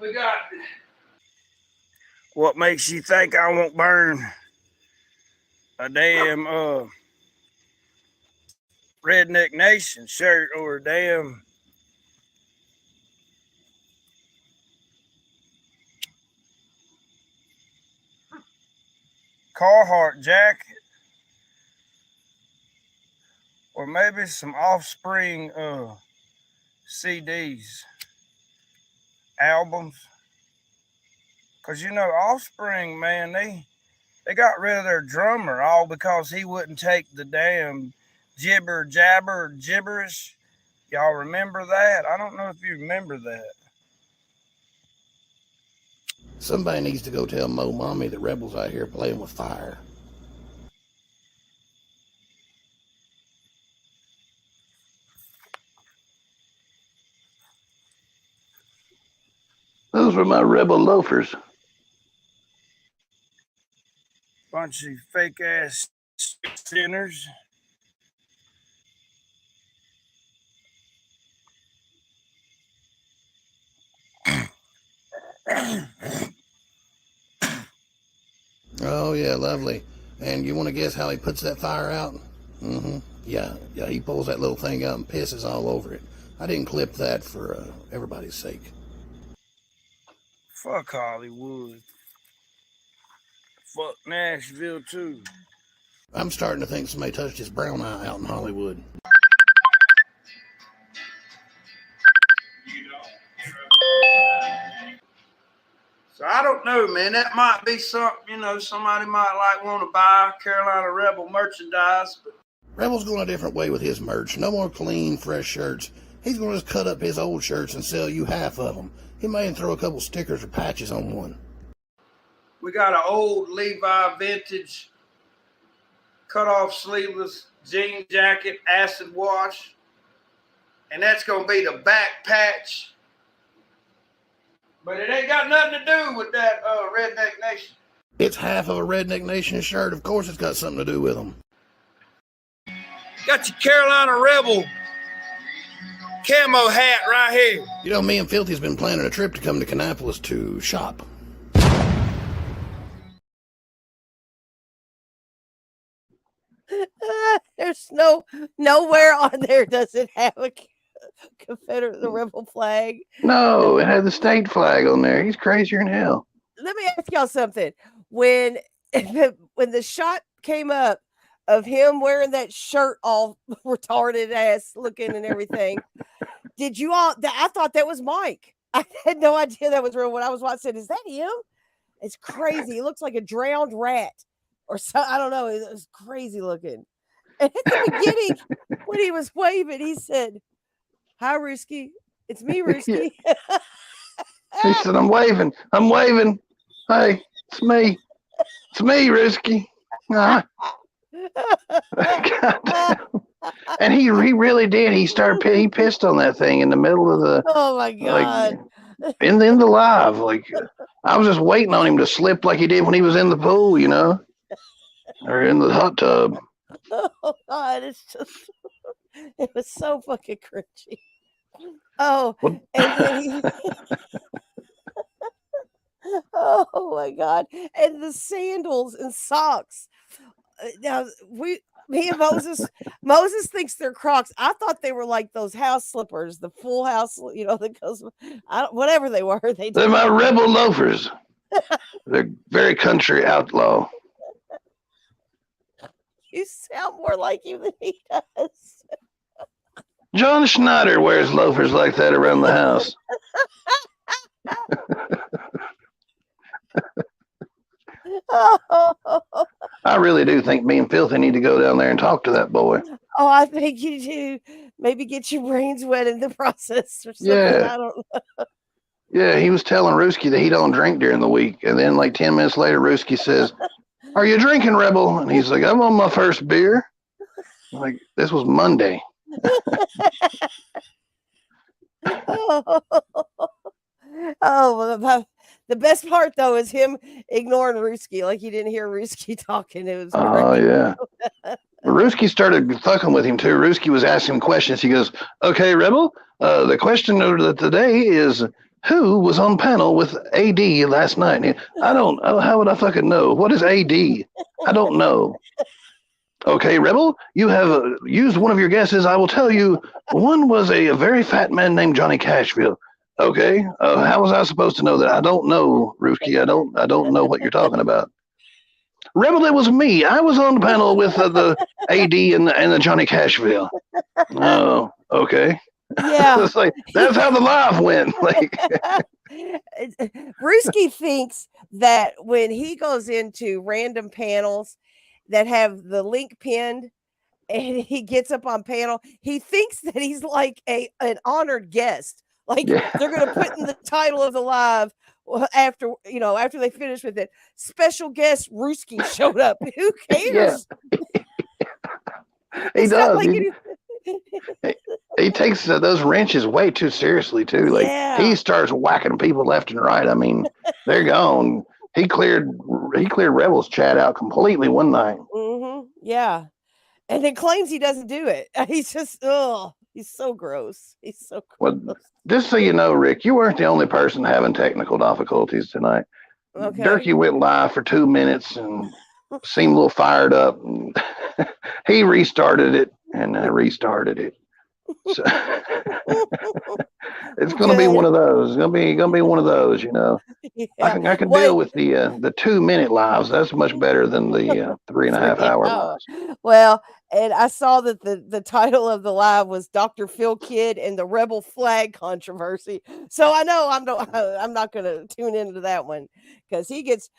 We got... What makes you think I won't burn a damn Redneck Nation shirt or a damn Carhartt jacket? Or maybe some Offspring CDs, albums. Because Offspring, man, they They got rid of their drummer all because he wouldn't take the damn jibber jabber gibberish. Y'all remember that? I don't know if you remember that. Somebody needs to go tell Mo Mommy that Rebel's out here playing with fire. Those were my Rebel loafers. Bunch of fake ass sinners. Oh, yeah, lovely. And you want to guess how he puts that fire out? Mm-hmm. Yeah, he pulls that little thing out and pisses all over it. I didn't clip that for everybody's sake. Fuck Hollywood. Fuck Nashville, too. I'm starting to think somebody touched his brown eye out in Hollywood. So I don't know, man. That might be something, somebody might like want to buy Carolina Rebel merchandise. But Rebel's going a different way with his merch. No more clean, fresh shirts. He's going to just cut up his old shirts and sell you half of them. He may throw a couple stickers or patches on one. we got an old Levi vintage cut-off sleeveless jean jacket, acid wash. And that's going to be the back patch. But it ain't got nothing to do with that Redneck Nation. It's half of a Redneck Nation shirt. Of course it's got something to do with them. Got your Carolina Rebel camo hat right here. You know, me and Filthy's been planning a trip to come to Kannapolis to shop. There's nowhere on there does it have a Confederate the Rebel flag. No, it had the state flag on there. He's crazier than hell. Let me ask y'all something. When the shot came up of him wearing that shirt all retarded ass looking and everything, did you all? I thought that was Mike. I had no idea that was real. When I was watching, is that him? It's crazy. He looks like a drowned rat or so. I don't know. It was crazy looking. And at the beginning, when he was waving, he said, "Hi, Ruski. It's me, Ruski." He said, I'm waving. Hey, it's me. It's me, Ruski. And he really did. He pissed on that thing in the middle of the. Oh my God. Like, in the live. Like, I was just waiting on him to slip like he did when he was in the pool, or in the hot tub. Oh God, it was so fucking cringy. Oh, and then oh my God, and the sandals and socks. Now me and Moses thinks they're Crocs. I thought they were like those house slippers, the full house, that goes. Whatever they were, They're my Rebel loafers. They're very country outlaw. You sound more like you than he does. John Schneider wears loafers like that around the house. I really do think me and Filthy need to go down there and talk to that boy. Oh, I think you do. Maybe get your brains wet in the process or something. Yeah. I don't know. Yeah, he was telling Ruski that he don't drink during the week. And then like 10 minutes later, Ruski says, "Are you drinking, Rebel?" And he's like, "I'm on my first beer." I'm like, this was Monday. Oh, the best part though is him ignoring Ruski, like he didn't hear Ruski talking. It was great. Oh yeah. Ruski started fucking with him too. Ruski was asking him questions. He goes, "Okay, Rebel, the question of today is who was on panel with AD last night?" And how would I fucking know? What is AD? I don't know. "Okay, Rebel, you have used one of your guesses. I will tell you, one was a very fat man named Johnny Cashville." "Okay, how was I supposed to know that?" "I don't know, Ruski. I don't know what you're talking about." "Rebel, it was me. I was on the panel with the AD and the Johnny Cashville." "Oh, okay." Yeah. It's like that's how the live went. Like, Ruski thinks that when he goes into random panels that have the link pinned and he gets up on panel, he thinks that he's like an honored guest. Like yeah, they're going to put in the title of the live after after they finish with it. Special guest Ruski showed up. Who yeah, cares? he It's not does. like He takes those wrenches way too seriously too. Like he yeah. starts whacking people left and right. I mean, they're gone. He cleared Rebels chat out completely one night. Yeah. And then claims he doesn't do it. He's just he's so gross. He's so gross. Well, just so you know, Rick, you weren't the only person having technical difficulties tonight. Okay. Durkee went live for 2 minutes and seemed a little fired up. He restarted it and restarted it. So it's going to be one of those. It's going to be one of those. You know, Yeah. I can deal with the 2 minute lives. That's much better than the 3.5 hour lives. Well, and I saw that the title of the live was Dr. Phil Kidd and the Rebel Flag Controversy. So I know I'm not going to tune into that one because he gets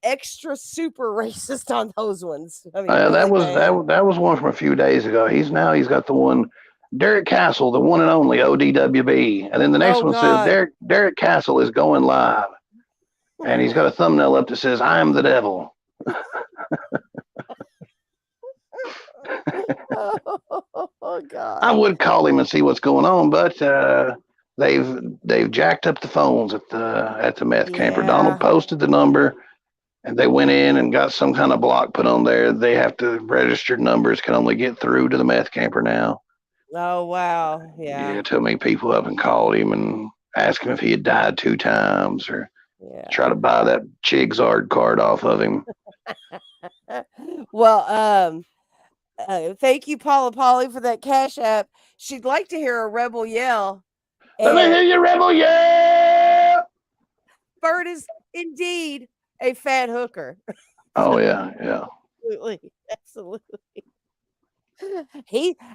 extra super racist on those ones. I mean, really that was bad. that was one from a few days ago. He's got the one. Derek Castle, the one and only ODWB. And then the next one says Derek Castle is going live. And he's got a thumbnail up that says, I am the devil. Oh God. I would call him and see what's going on, but they've jacked up the phones at the meth camper. Donald posted the number and they went in and got some kind of block put on there. They have to registered numbers can only get through to the meth camper now. Oh wow. Yeah. Too many people up and called him and asked him if he had died 2 times or try to buy that Chigzard card off of him. Well, thank you, Paula Polly, for that Cash App. She'd like to hear a rebel yell. Let me hear your rebel yell. Bird is indeed a fat hooker. Oh yeah. Absolutely.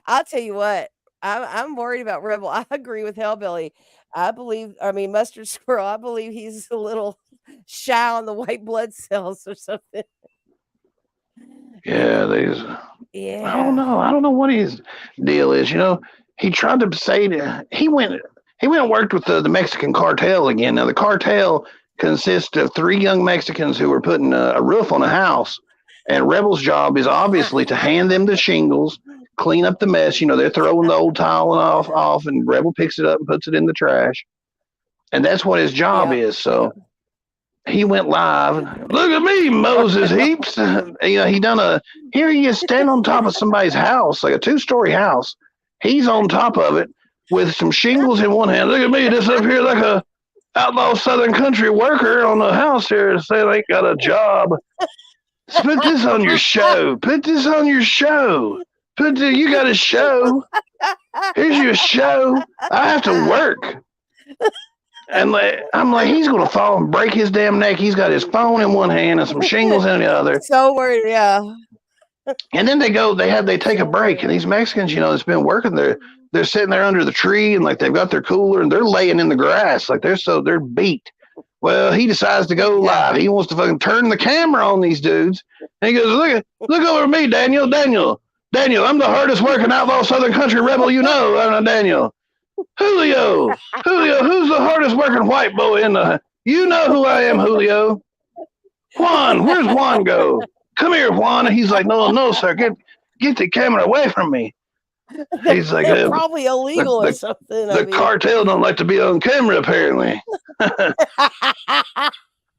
I'll tell you what, I'm worried about Rebel. I agree with Hellbilly. Mustard Squirrel, I believe he's a little shy on the white blood cells or something. Yeah, I don't know. I don't know what his deal is. You know, he tried to say he went and worked with the Mexican cartel again. Now the cartel consists of 3 young Mexicans who were putting a roof on a house. And Rebel's job is obviously to hand them the shingles, clean up the mess. You know, they're throwing the old tile off, and Rebel picks it up and puts it in the trash. And that's what his job is. So he went live. Look at me, Moses Heaps. Here he is standing on top of somebody's house, like a 2-story house. He's on top of it with some shingles in one hand. Look at me, just up here like a outlaw Southern country worker on the house here saying I ain't got a job. Put this on your show. Put this on your show. You got a show. Here's your show. I have to work. And I'm like, he's going to fall and break his damn neck. He's got his phone in one hand and some shingles in the other. So worried, yeah. And then they take a break. And these Mexicans, that's been working there, they're sitting there under the tree and like they've got their cooler and they're laying in the grass. Like they're beat. Well, he decides to go live. He wants to fucking turn the camera on these dudes. And he goes, look over at me, Daniel, I'm the hardest working outlaw Southern country rebel Daniel. Julio, who's the hardest working white boy in the... You know who I am, Julio. Juan, where's Juan go? Come here, Juan. And he's like, no, sir, get the camera away from me. He's like, they're probably illegal or something. The cartel don't like to be on camera, apparently.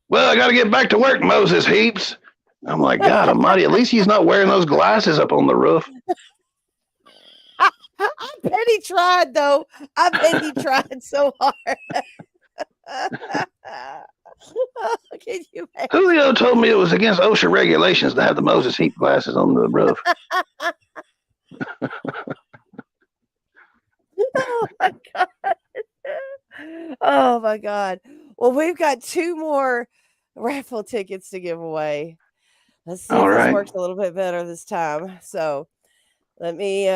Well, I got to get back to work, Moses Heaps. I'm like, God almighty, at least he's not wearing those glasses up on the roof. I bet he tried, though. I bet he tried so hard. Can you imagine? Julio told me it was against OSHA regulations to have the Moses Heap glasses on the roof. Oh my God. Oh my God. Well, we've got 2 more raffle tickets to give away. Let's see if this works a little bit better this time. So let me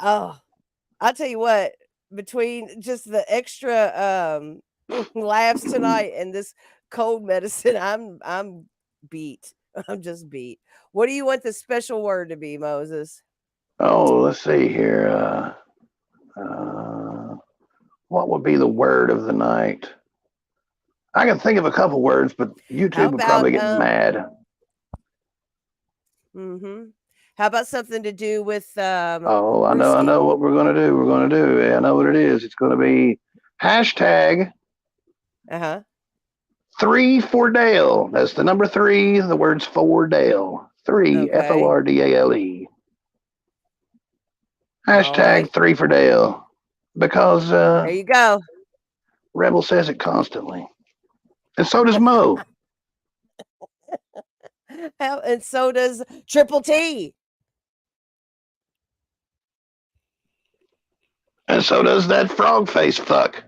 Oh, I'll tell you what, between just the extra laughs tonight and this cold medicine, I'm beat. I'm just beat. What do you want the special word to be, Moses? Oh, let's see here. What would be the word of the night? I can think of a couple words, but How YouTube would about probably get mad. How about something to do with Oh, I Ruski? know what we're gonna do. We're gonna do. I know what it is. It's gonna be hashtag Uh-huh. 3 for Dale. That's the number 3. The words for Dale. 3 Okay. FORDALE. All Hashtag right. 3 for Dale. Because There you go. Rebel says it constantly. And so does Mo. And so does Triple T. And so does that frog face fuck.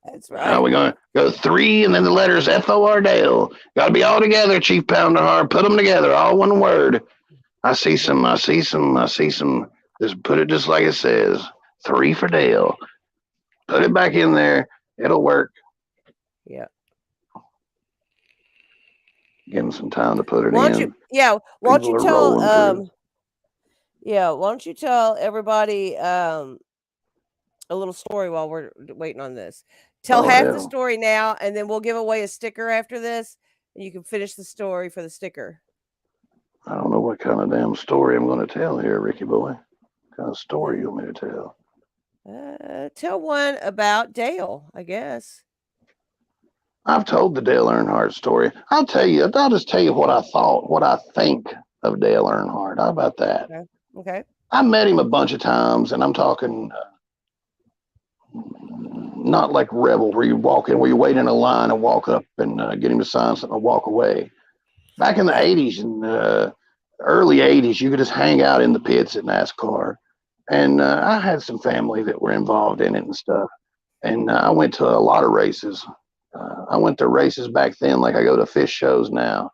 That's Now right. we're gonna go 3 and then the letters FOR Dale. Gotta be all together, Chief Pounder Hard. Put them together, all one word. I see some. Just put it just like it says. 3 for Dale. Put it back in there. It'll work. Yeah. Give them some time to put it Why in. don't you? Yeah. Why don't People you are tell? rolling through. Yeah. Why don't you tell everybody a little story while we're waiting on this? Tell Oh, half the hell. story now, and then we'll give away a sticker after this, and you can finish the story for the sticker. I don't know what kind of damn story I'm going to tell here, Ricky boy. What kind of story you want me to tell? Tell one about Dale, I guess. I've told the Dale Earnhardt story. I'll just tell you what I thought, what I think of Dale Earnhardt. How about that? Okay. I met him a bunch of times, and I'm talking not like Rebel, where you walk in, where you wait in a line and walk up and get him to sign something and walk away. Back in the 80s and early 80s, you could just hang out in the pits at NASCAR. And I had some family that were involved in it and stuff. And I went to a lot of races. I went to races back then, like I go to fish shows now.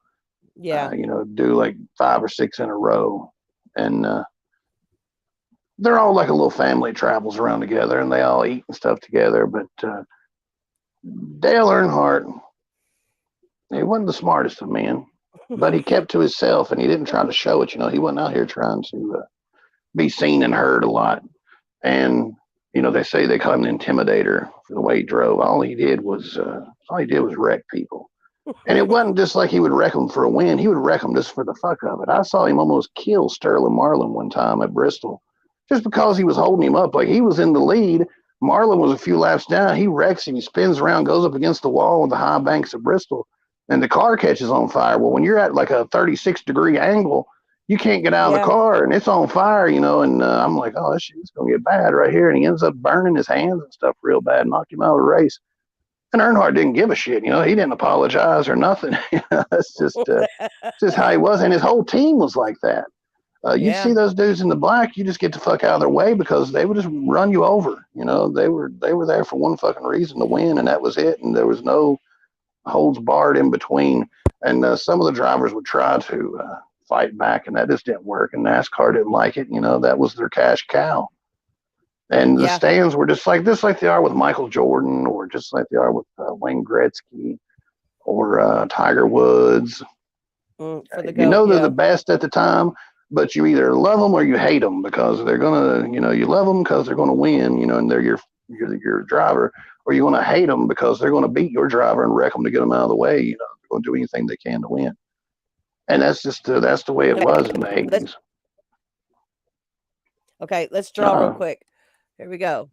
Yeah. Do like 5 or 6 in a row. And they're all like a little family travels around together and they all eat and stuff together. But Dale Earnhardt, he wasn't the smartest of men, but he kept to himself and he didn't try to show it. He wasn't out here trying to be seen and heard a lot. And they say they call him an intimidator for the way he drove. All he did was wreck people. And it wasn't just like he would wreck them for a win. He would wreck them just for the fuck of it. I saw him almost kill Sterling Marlin one time at Bristol just because he was holding him up. Like he was in the lead. Marlin was a few laps down. He wrecks him. He spins around, goes up against the wall of the high banks of Bristol, and the car catches on fire. Well, when you're at like a 36-degree angle, you can't get out of the car and it's on fire, and I'm like, oh, this shit's going to get bad right here. And he ends up burning his hands and stuff real bad, knocked him out of the race. And Earnhardt didn't give a shit, he didn't apologize or nothing. That's just how he was. And his whole team was like that. You'd see those dudes in the black, you just get the fuck out of their way because they would just run you over. They were there for one fucking reason, to win, and that was it. And there was no holds barred in between. And some of the drivers would try to fight back, and that just didn't work. And NASCAR didn't like it. That was their cash cow. And the stands were just like they are with Michael Jordan, or just like they are with Wayne Gretzky, or Tiger Woods. For the they're the best at the time, but you either love them or you hate them because they're gonna, you love them because they're gonna win, and they're your driver, or you're gonna hate them because they're gonna beat your driver and wreck them to get them out of the way. They're gonna do anything they can to win, and that's just that's the way it was in the 80s. Okay, let's draw real quick. Here we go.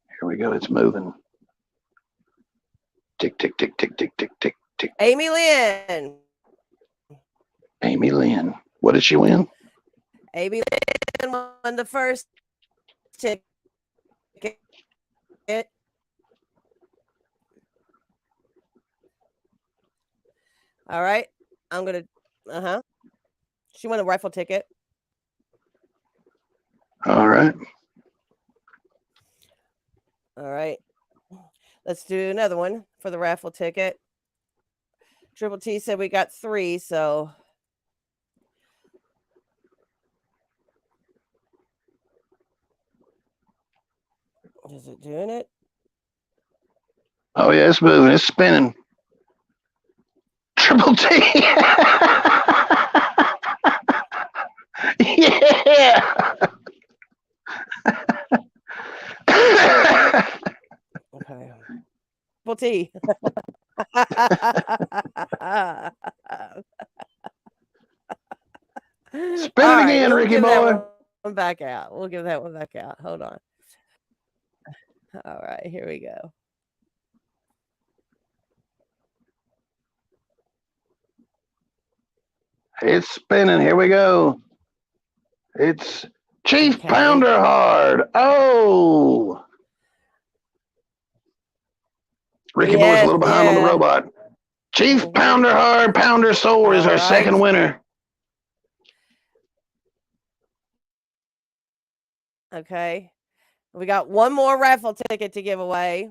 Here we go. It's moving. Tick, tick, tick, tick, tick, tick, tick, tick. Amy Lynn. Amy Lynn. What did she win? Amy Lynn won the first ticket. All right. I'm going to, She won a rifle ticket. All right. All right. Let's do another one for the raffle ticket. Triple T said we got 3, so Is it doing it? Oh yeah, it's moving. It's spinning. Triple T. Yeah. Okay. Triple T. Spin All it right, again, we'll Ricky give that boy. one back out. We'll give that one back out. Hold on. All right, here we go. It's spinning. Here we go. It's Chief Okay. Pounder Hard. Oh. Ricky Boy's a little behind on the robot. Chief Pounder Hard, Pounder Sore is our second winner. Okay. We got one more raffle ticket to give away.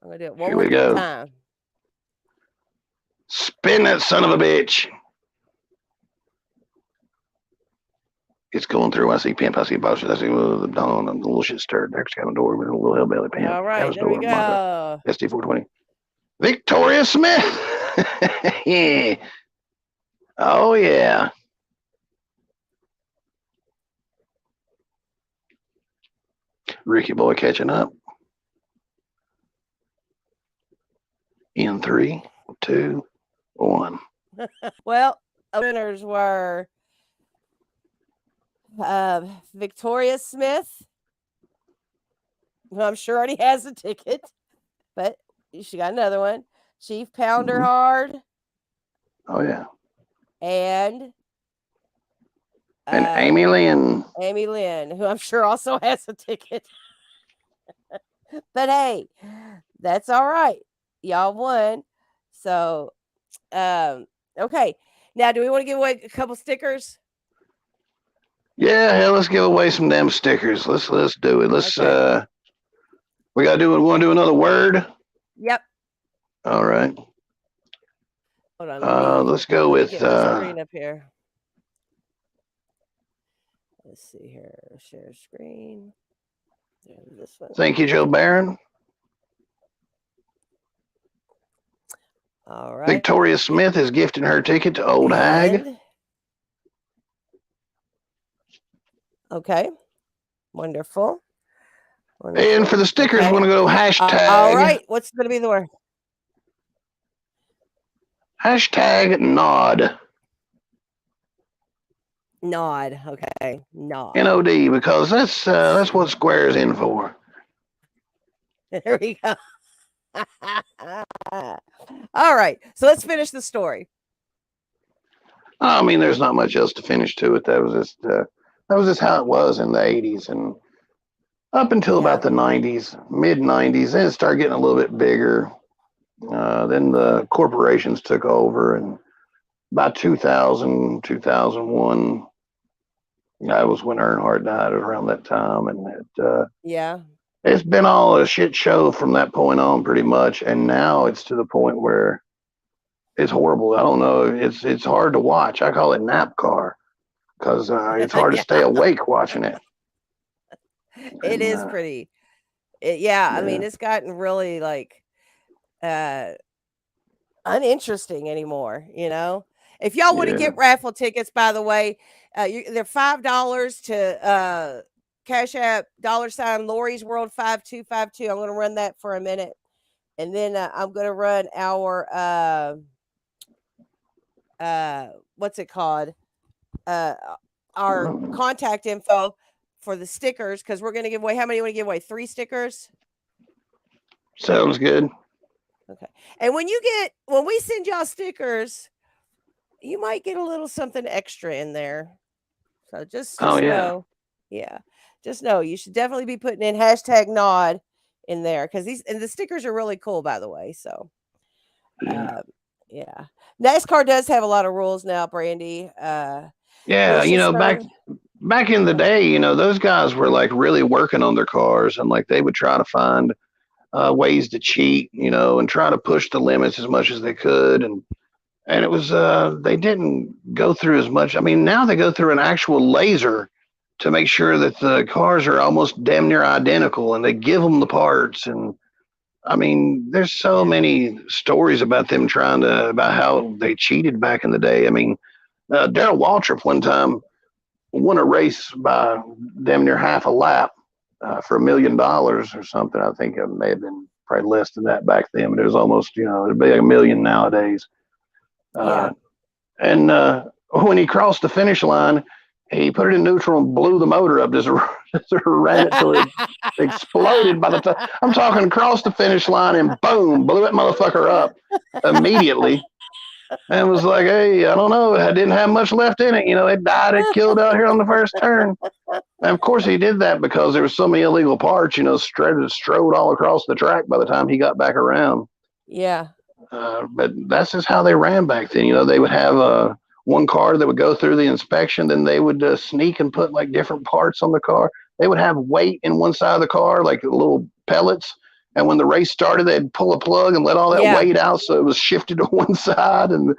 I'm going to do it one Here more we go. time. Spin that son of a bitch. It's going through. I see pimp. I see bosses. I see the dawn. The little shit stirred. There's got a door with a little hellbelly pimp. All right, there we go. SD420. Victoria Smith. Yeah. Oh, yeah. Ricky Boy catching up. In 3, 2, 1. Well, winners were Victoria Smith, who I'm sure already has a ticket, but she got another one. Chief Pounder Hard. Oh, yeah. And Amy Lynn. Amy Lynn, who I'm sure also has a ticket. But hey, that's all right. Y'all won. So, okay. Now, do we want to give away a couple stickers? Yeah, hell, let's give away some damn stickers. Let's do it. Let's we want to do another word? Yep. All right. Hold on. Let's go with get my screen up here. Let's see here. Share screen. There's this one. Thank you, Joe Barron. All right. Victoria Smith is gifting her ticket to Old Hag. Okay. Wonderful. And for the stickers, we're going to go hashtag. All right. What's going to be the word? Hashtag nod. Nod. Okay. Nod. NOD, because that's what Square's in for. There we go. All right. So let's finish the story. I mean, there's not much else to finish to it. That was just how it was in the 80s and up until about the 90s, mid 90s. Then it started getting a little bit bigger. Then the corporations took over, and by 2000, 2001, that was when Earnhardt died. It was around that time, and it's been all a shit show from that point on, pretty much. And now it's to the point where it's horrible. I don't know. It's hard to watch. I call it nap car because it's hard to stay awake watching it. It is pretty. I mean, it's gotten really like uninteresting anymore. You know, if y'all want to get raffle tickets, by the way, they're $5 to Cash App $ Lori's World 5252. I'm going to run that for a minute, and then I'm going to run our what's it called? Our contact info for the stickers, because we're going to give away. How many you want to give away? 3 stickers. Sounds good. Okay. And when we send y'all stickers, you might get a little something extra in there. So just know. Yeah. Just know you should definitely be putting in hashtag nod in there, because the stickers are really cool, by the way. So NASCAR does have a lot of rules now, Brandy. Back in the day, those guys were like really working on their cars, and like they would try to find ways to cheat, and try to push the limits as much as they could. And it was, they didn't go through as much. I mean, now they go through an actual laser to make sure that the cars are almost damn near identical, and they give them the parts. And I mean, there's so many stories about them about how they cheated back in the day. I mean, Daryl Waltrip one time won a race by damn near half a lap for $1 million or something. I think it may have been probably less than that back then, but it was almost, it'd be like $1 million nowadays. Yeah. And when he crossed the finish line, he put it in neutral and blew the motor up. Just ran it till it exploded. By the time I'm talking, across the finish line and boom, blew that motherfucker up immediately. And was like, hey, I don't know, I didn't have much left in it. It died, it killed out here on the first turn. And of course, he did that because there was so many illegal parts, strode all across the track by the time he got back around. Yeah. But that's just how they ran back then. They would have one car that would go through the inspection, then they would sneak and put like different parts on the car. They would have weight in one side of the car, like little pellets. And when the race started, they'd pull a plug and let all that weight out, so it was shifted to one side, and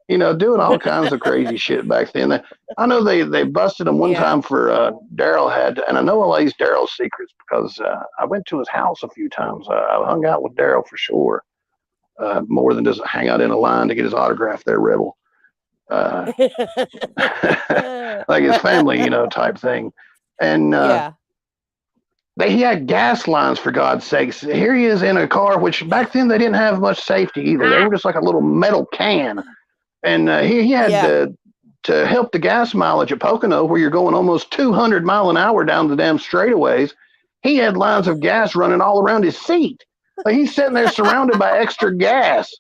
doing all kinds of crazy shit back then. I know they busted him one time for Daryl had, and I know all these Daryl's secrets because I went to his house a few times. I hung out with Daryl for sure, more than just hang out in a line to get his autograph there, Rebel. Like his family, type thing. And he had gas lines, for God's sakes. Here he is in a car, which back then they didn't have much safety either. They were just like a little metal can. And he had to help the gas mileage at Pocono, where you're going almost 200 mile an hour down the damn straightaways. He had lines of gas running all around his seat. Like he's sitting there surrounded by extra gas,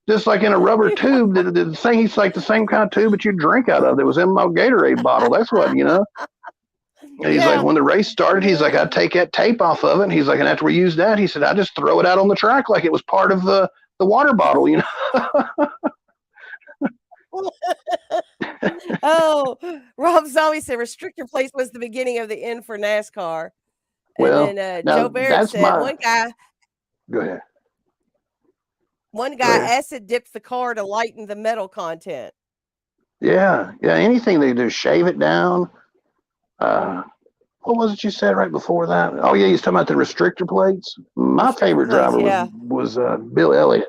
just like in a rubber tube. He's like the same kind of tube that you drink out of that was in my Gatorade bottle. That's what, And he's like, when the race started, he's like, I'd take that tape off of it. And he's like, and after we used that, he said, I just throw it out on the track like it was part of the water bottle, Oh, Rob Zombie said restrictor plates was the beginning of the end for NASCAR. Well, And then now Joe Barrett said Go ahead. One guy acid dipped the car to lighten the metal content. Yeah. Anything they do, shave it down. What was it you said right before that? Oh yeah, he's talking about the restrictor plates. My favorite driver was Bill Elliott.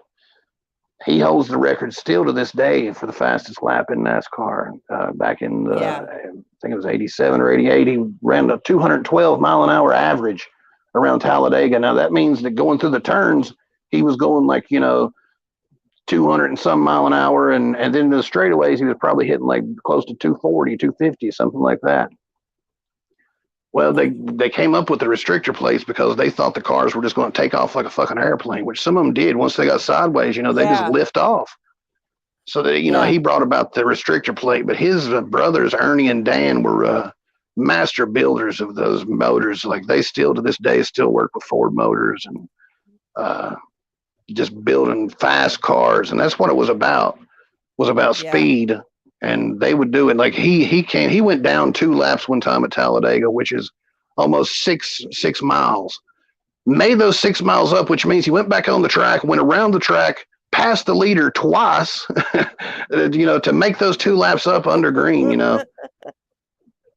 He holds the record still to this day for the fastest lap in NASCAR. Back in I think it was 87 or 88, he ran a 212 mile an hour average around Talladega. Now that means that going through the turns, he was going like 200 and some mile an hour, and then the straightaways he was probably hitting like close to 240, 250, something like that. Well, they came up with the restrictor plates because they thought the cars were just going to take off like a fucking airplane, which some of them did. Once they got sideways, they just lift off. So that he brought about the restrictor plate. But his brothers Ernie and Dan were master builders of those motors. Like they still to this day still work with Ford Motors and just building fast cars, and that's what it was about. Speed. And they would do it like he went down 2 laps one time at Talladega, which is almost six miles. Made those 6 miles up, which means he went back on the track, went around the track, passed the leader twice, to make those 2 laps up under green,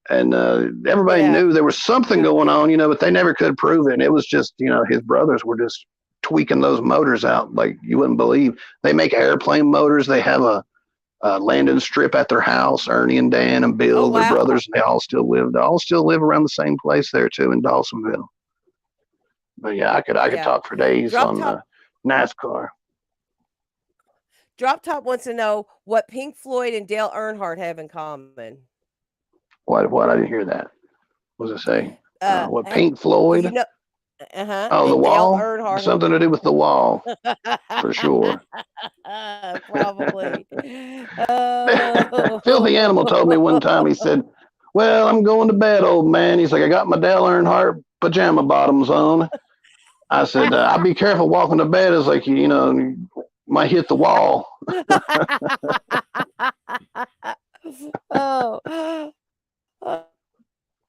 And everybody knew there was something going on, but they never could prove it. And it was just, his brothers were just tweaking those motors out like you wouldn't believe. They make airplane motors. They have a landing strip at their house. Ernie and Dan and Bill, their brothers, they all still live. They all still live around the same place there too, in Dawsonville. But yeah, I could talk for days on NASCAR. Drop Top wants to know what Pink Floyd and Dale Earnhardt have in common. What? I didn't hear that. What does it say? What Pink Floyd? Oh, the Wall. Something to do with the Wall, for sure. Probably. Filthy Animal told me one time. He said, "Well, I'm going to bed, old man." He's like, "I got my Dale Earnhardt pajama bottoms on." I said, "I'll be careful walking to bed." It's like you might hit the wall.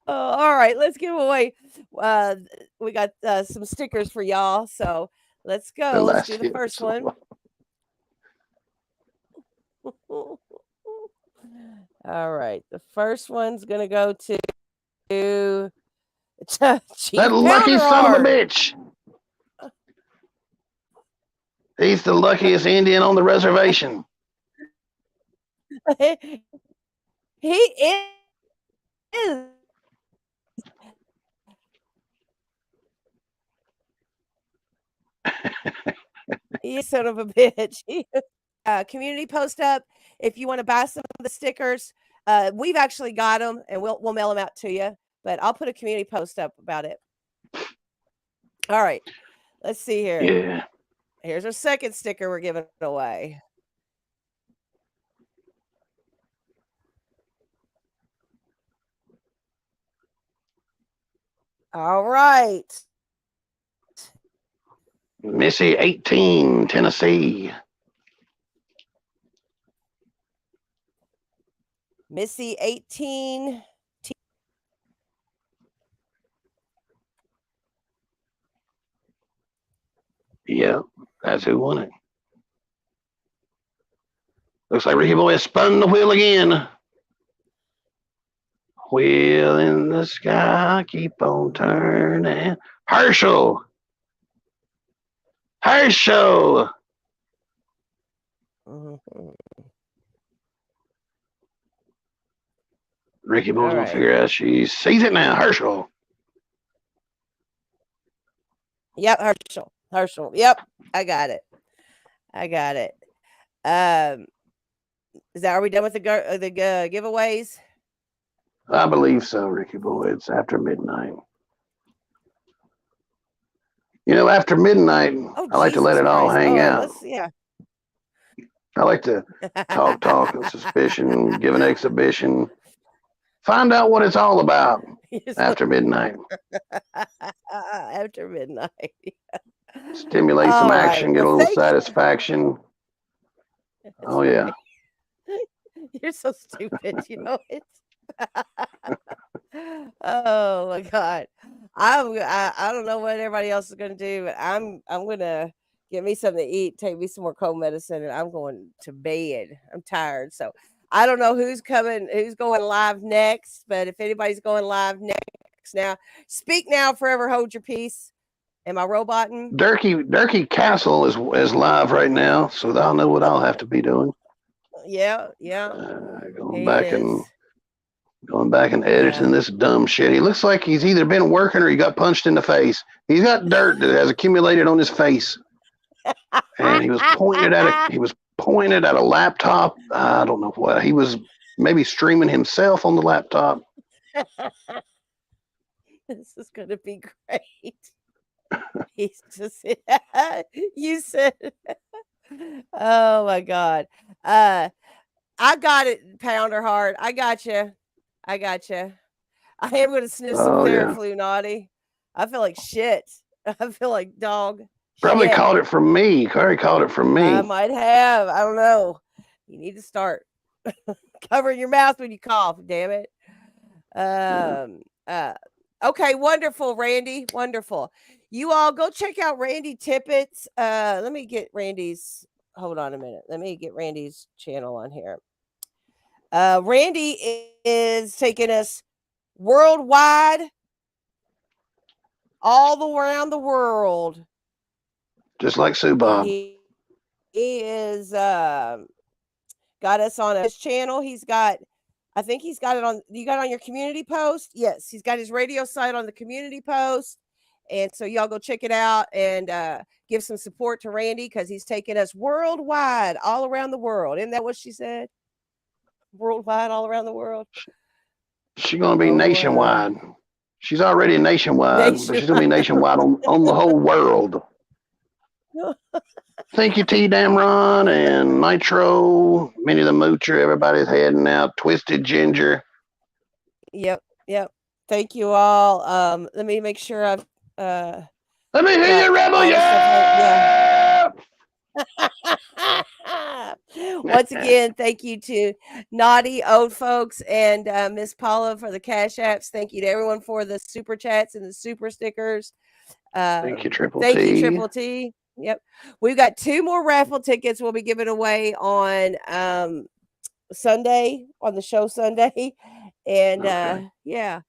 All right, let's give away. We got some stickers for y'all, so let's go. Let's do the first one. All right, the first one's gonna go to Chief That lucky son of a Pounderhard. bitch. He's the luckiest Indian on the reservation. He is. He is son of a bitch. Community post up if you want to buy some of the stickers. We've actually got them, and we'll mail them out to you. But I'll put a community post up about it. All right, let's see here. Yeah. Here's our second sticker we're giving away. All right. Missy 18, Tennessee. Missy 18. Yeah, that's who won it. Looks like Ricky Boy has spun the wheel again. Wheel in the sky, keep on turning. Herschel. Herschel. Ricky Boy's gonna figure out she sees it now. Herschel. Yep, Herschel. Yep, I got it. Are we done with the giveaways? I believe so, Ricky Boy. It's after midnight. You know, after midnight, I like to let it all hang out. I like to talk, and suspicion, give an exhibition, find out what it's all about after midnight. After midnight. Stimulate some action, get a little satisfaction. Oh, yeah. You're so stupid, you know it. Oh my God. I don't know what everybody else is gonna do, but I'm gonna get me something to eat, take me some more cold medicine, and I'm going to bed. I'm tired. So I don't know who's going live next, but if anybody's going live next now, speak now, forever hold your peace. Am I roboting? Durkee Castle is live right now, so I'll know what I'll have to be doing. Yeah. Going back and editing this dumb shit. He looks like he's either been working or he got punched in the face. He's got dirt that has accumulated on his face, and he was pointing at a laptop. I don't know what he was. Maybe streaming himself on the laptop. This is gonna be great. He's just you said. Oh my God. I got it, Pounder Heart. I got you. I am going to sniff some Theraflu, Naughty. I feel like shit. I feel like dog. Probably shit. caught it from me. Corey caught it from me. I might have. I don't know. You need to start covering your mouth when you cough. Damn it. Okay. Wonderful, Randy. Wonderful. You all go check out Randy Tippett's. Let me get Randy's. Hold on a minute. Let me get Randy's channel on here. Randy is taking us worldwide, all around the world. Just like Sue Bob. He is got us on his channel. I think he's got it on. You got it on your community post? Yes, he's got his radio site on the community post. And so y'all go check it out and give some support to Randy because he's taking us worldwide, all around the world. Isn't that what she said? Worldwide, all around the world. She's going to be nationwide. She's already nationwide, but she's going to be nationwide on the whole world. Thank you, T. Damron and Nitro, Minnie the Moocher. Everybody's heading out. Twisted Ginger. Yep. Thank you all. Let me make sure I've. Let me hear you, Rebel. Yeah. Once again, thank you to Naughty Old Folks and Miss Paula for the cash apps. Thank you to everyone for the super chats and the super stickers. Thank you, Triple T. T. Triple T. Yep. We've got 2 more raffle tickets we'll be giving away on Sunday, on the show Sunday. And yeah.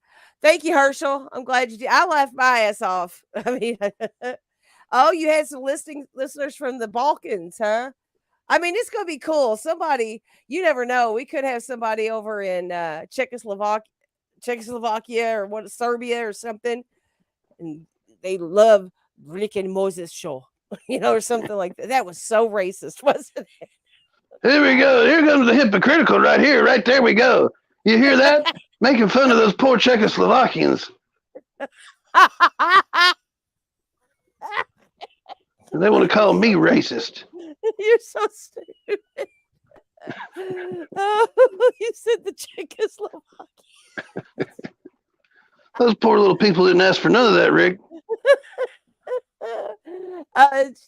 Thank you, Herschel. I'm glad you did. I laughed my ass off. I mean, oh, you had some listeners from the Balkans, huh? I mean, it's gonna be cool. Somebody, you never know. We could have somebody over in Czechoslovakia or what, Serbia or something, and they love Rick and Moses show, or something like that. That was so racist, wasn't it? Here we go. Here comes the hypocritical right here. Right there we go. You hear that? Making fun of those poor Czechoslovakians. They want to call me racist. You're so stupid. Oh, you said the Czechoslovakia. Those poor little people didn't ask for none of that, Rick.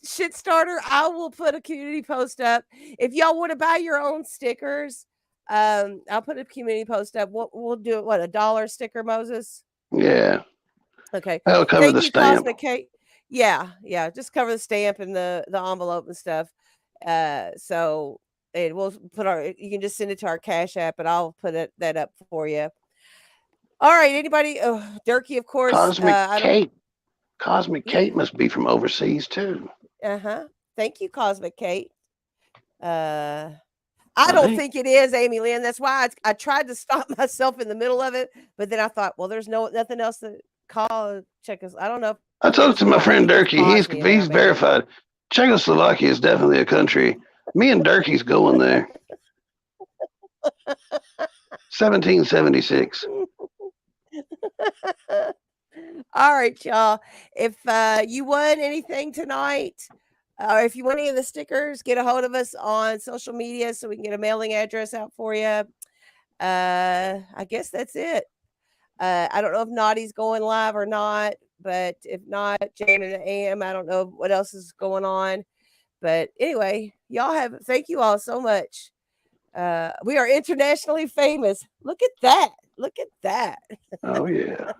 Shit starter, I will put a community post up. If y'all want to buy your own stickers, I'll put a community post up. We'll do it. What, $1 sticker, Moses? Yeah. Okay. That'll cover Thank the you, stamp. Cosmic Kate. Yeah, just cover the stamp and the envelope and stuff. So and we'll put you can just send it to our Cash App and I'll put that up for you. All right, anybody? Oh, Durkee, of course. Cosmic Kate must be from overseas too. Thank you, Cosmic Kate. I don't think it is, Amy Lynn. That's why I tried to stop myself in the middle of it, but then I thought, well, there's nothing else to call. Check us. I don't know. I talked to my friend Durkee. He's verified. Czechoslovakia is definitely a country. Me and Durkee's going there. 1776. All right, y'all. If you won anything tonight, or if you want any of the stickers, get a hold of us on social media so we can get a mailing address out for you. I guess that's it. I don't know if Naughty's going live or not, but if not, Jam and AM, I don't know what else is going on. But anyway, thank you all so much. We are internationally famous. Look at that. Look at that. Oh, yeah.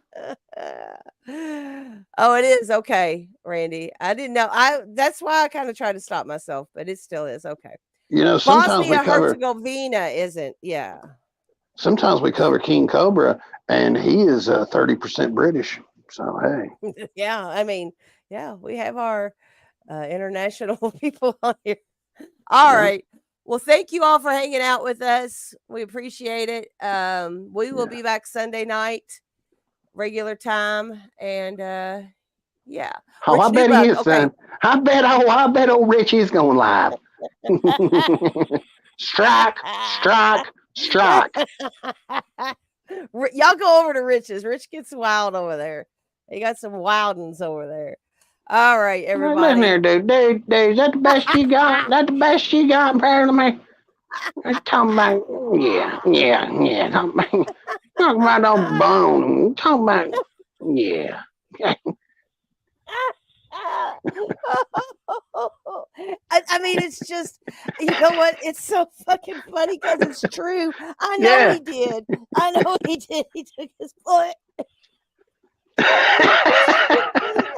Oh, it is. Okay, Randy. I didn't know. That's why I kind of tried to stop myself, but it still is. Okay. Sometimes we cover Herzegovina isn't. Yeah. Sometimes we cover King Cobra, and he is 30% British. So, hey. Yeah. I mean, yeah, we have our international people on here. All right. Well, thank you all for hanging out with us. We appreciate it. We will be back Sunday night, regular time, and yeah. Oh, I bet he is, son. I bet old Richie is going live. Strike. Y'all go over to Rich's. Rich gets wild over there. He got some wildins over there. All right, everybody. Listen here, dude. Is that the best you got? That the best you got, apparently? I'm talking about, yeah. Talking about old bone. Talking about, yeah. I mean, it's just, you know what? It's so fucking funny because it's true. I know he did. I know he did. He took his point.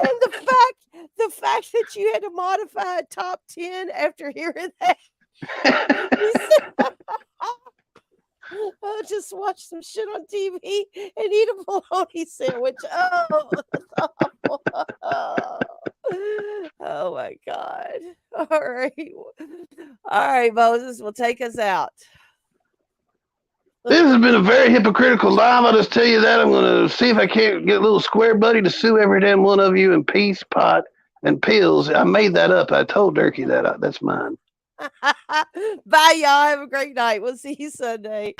And the fact that you had to modify a top 10 after hearing that. Oh, just watch some shit on TV and eat a bologna sandwich. Oh my God. All right, Moses, will take us out. This has been a very hypocritical live. I'll just tell you that. I'm going to see if I can't get a little square buddy to sue every damn one of you in peace, pot, and pills. I made that up. I told Durkee that. That's mine. Bye, y'all. Have a great night. We'll see you Sunday.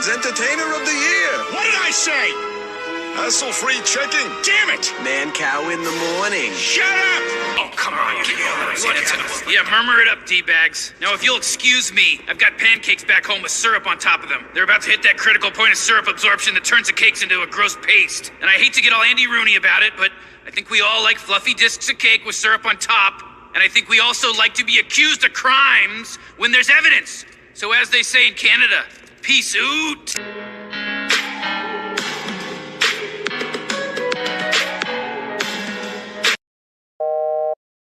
Entertainer of the Year. What did I say? Hassle-free checking. Damn it! Man cow in the morning. Shut up! Oh, come on, give me all those hands. Yeah, murmur it up, D-bags. Now, if you'll excuse me, I've got pancakes back home with syrup on top of them. They're about to hit that critical point of syrup absorption that turns the cakes into a gross paste. And I hate to get all Andy Rooney about it, but I think we all like fluffy discs of cake with syrup on top. And I think we also like to be accused of crimes when there's evidence. So as they say in Canada, peace out.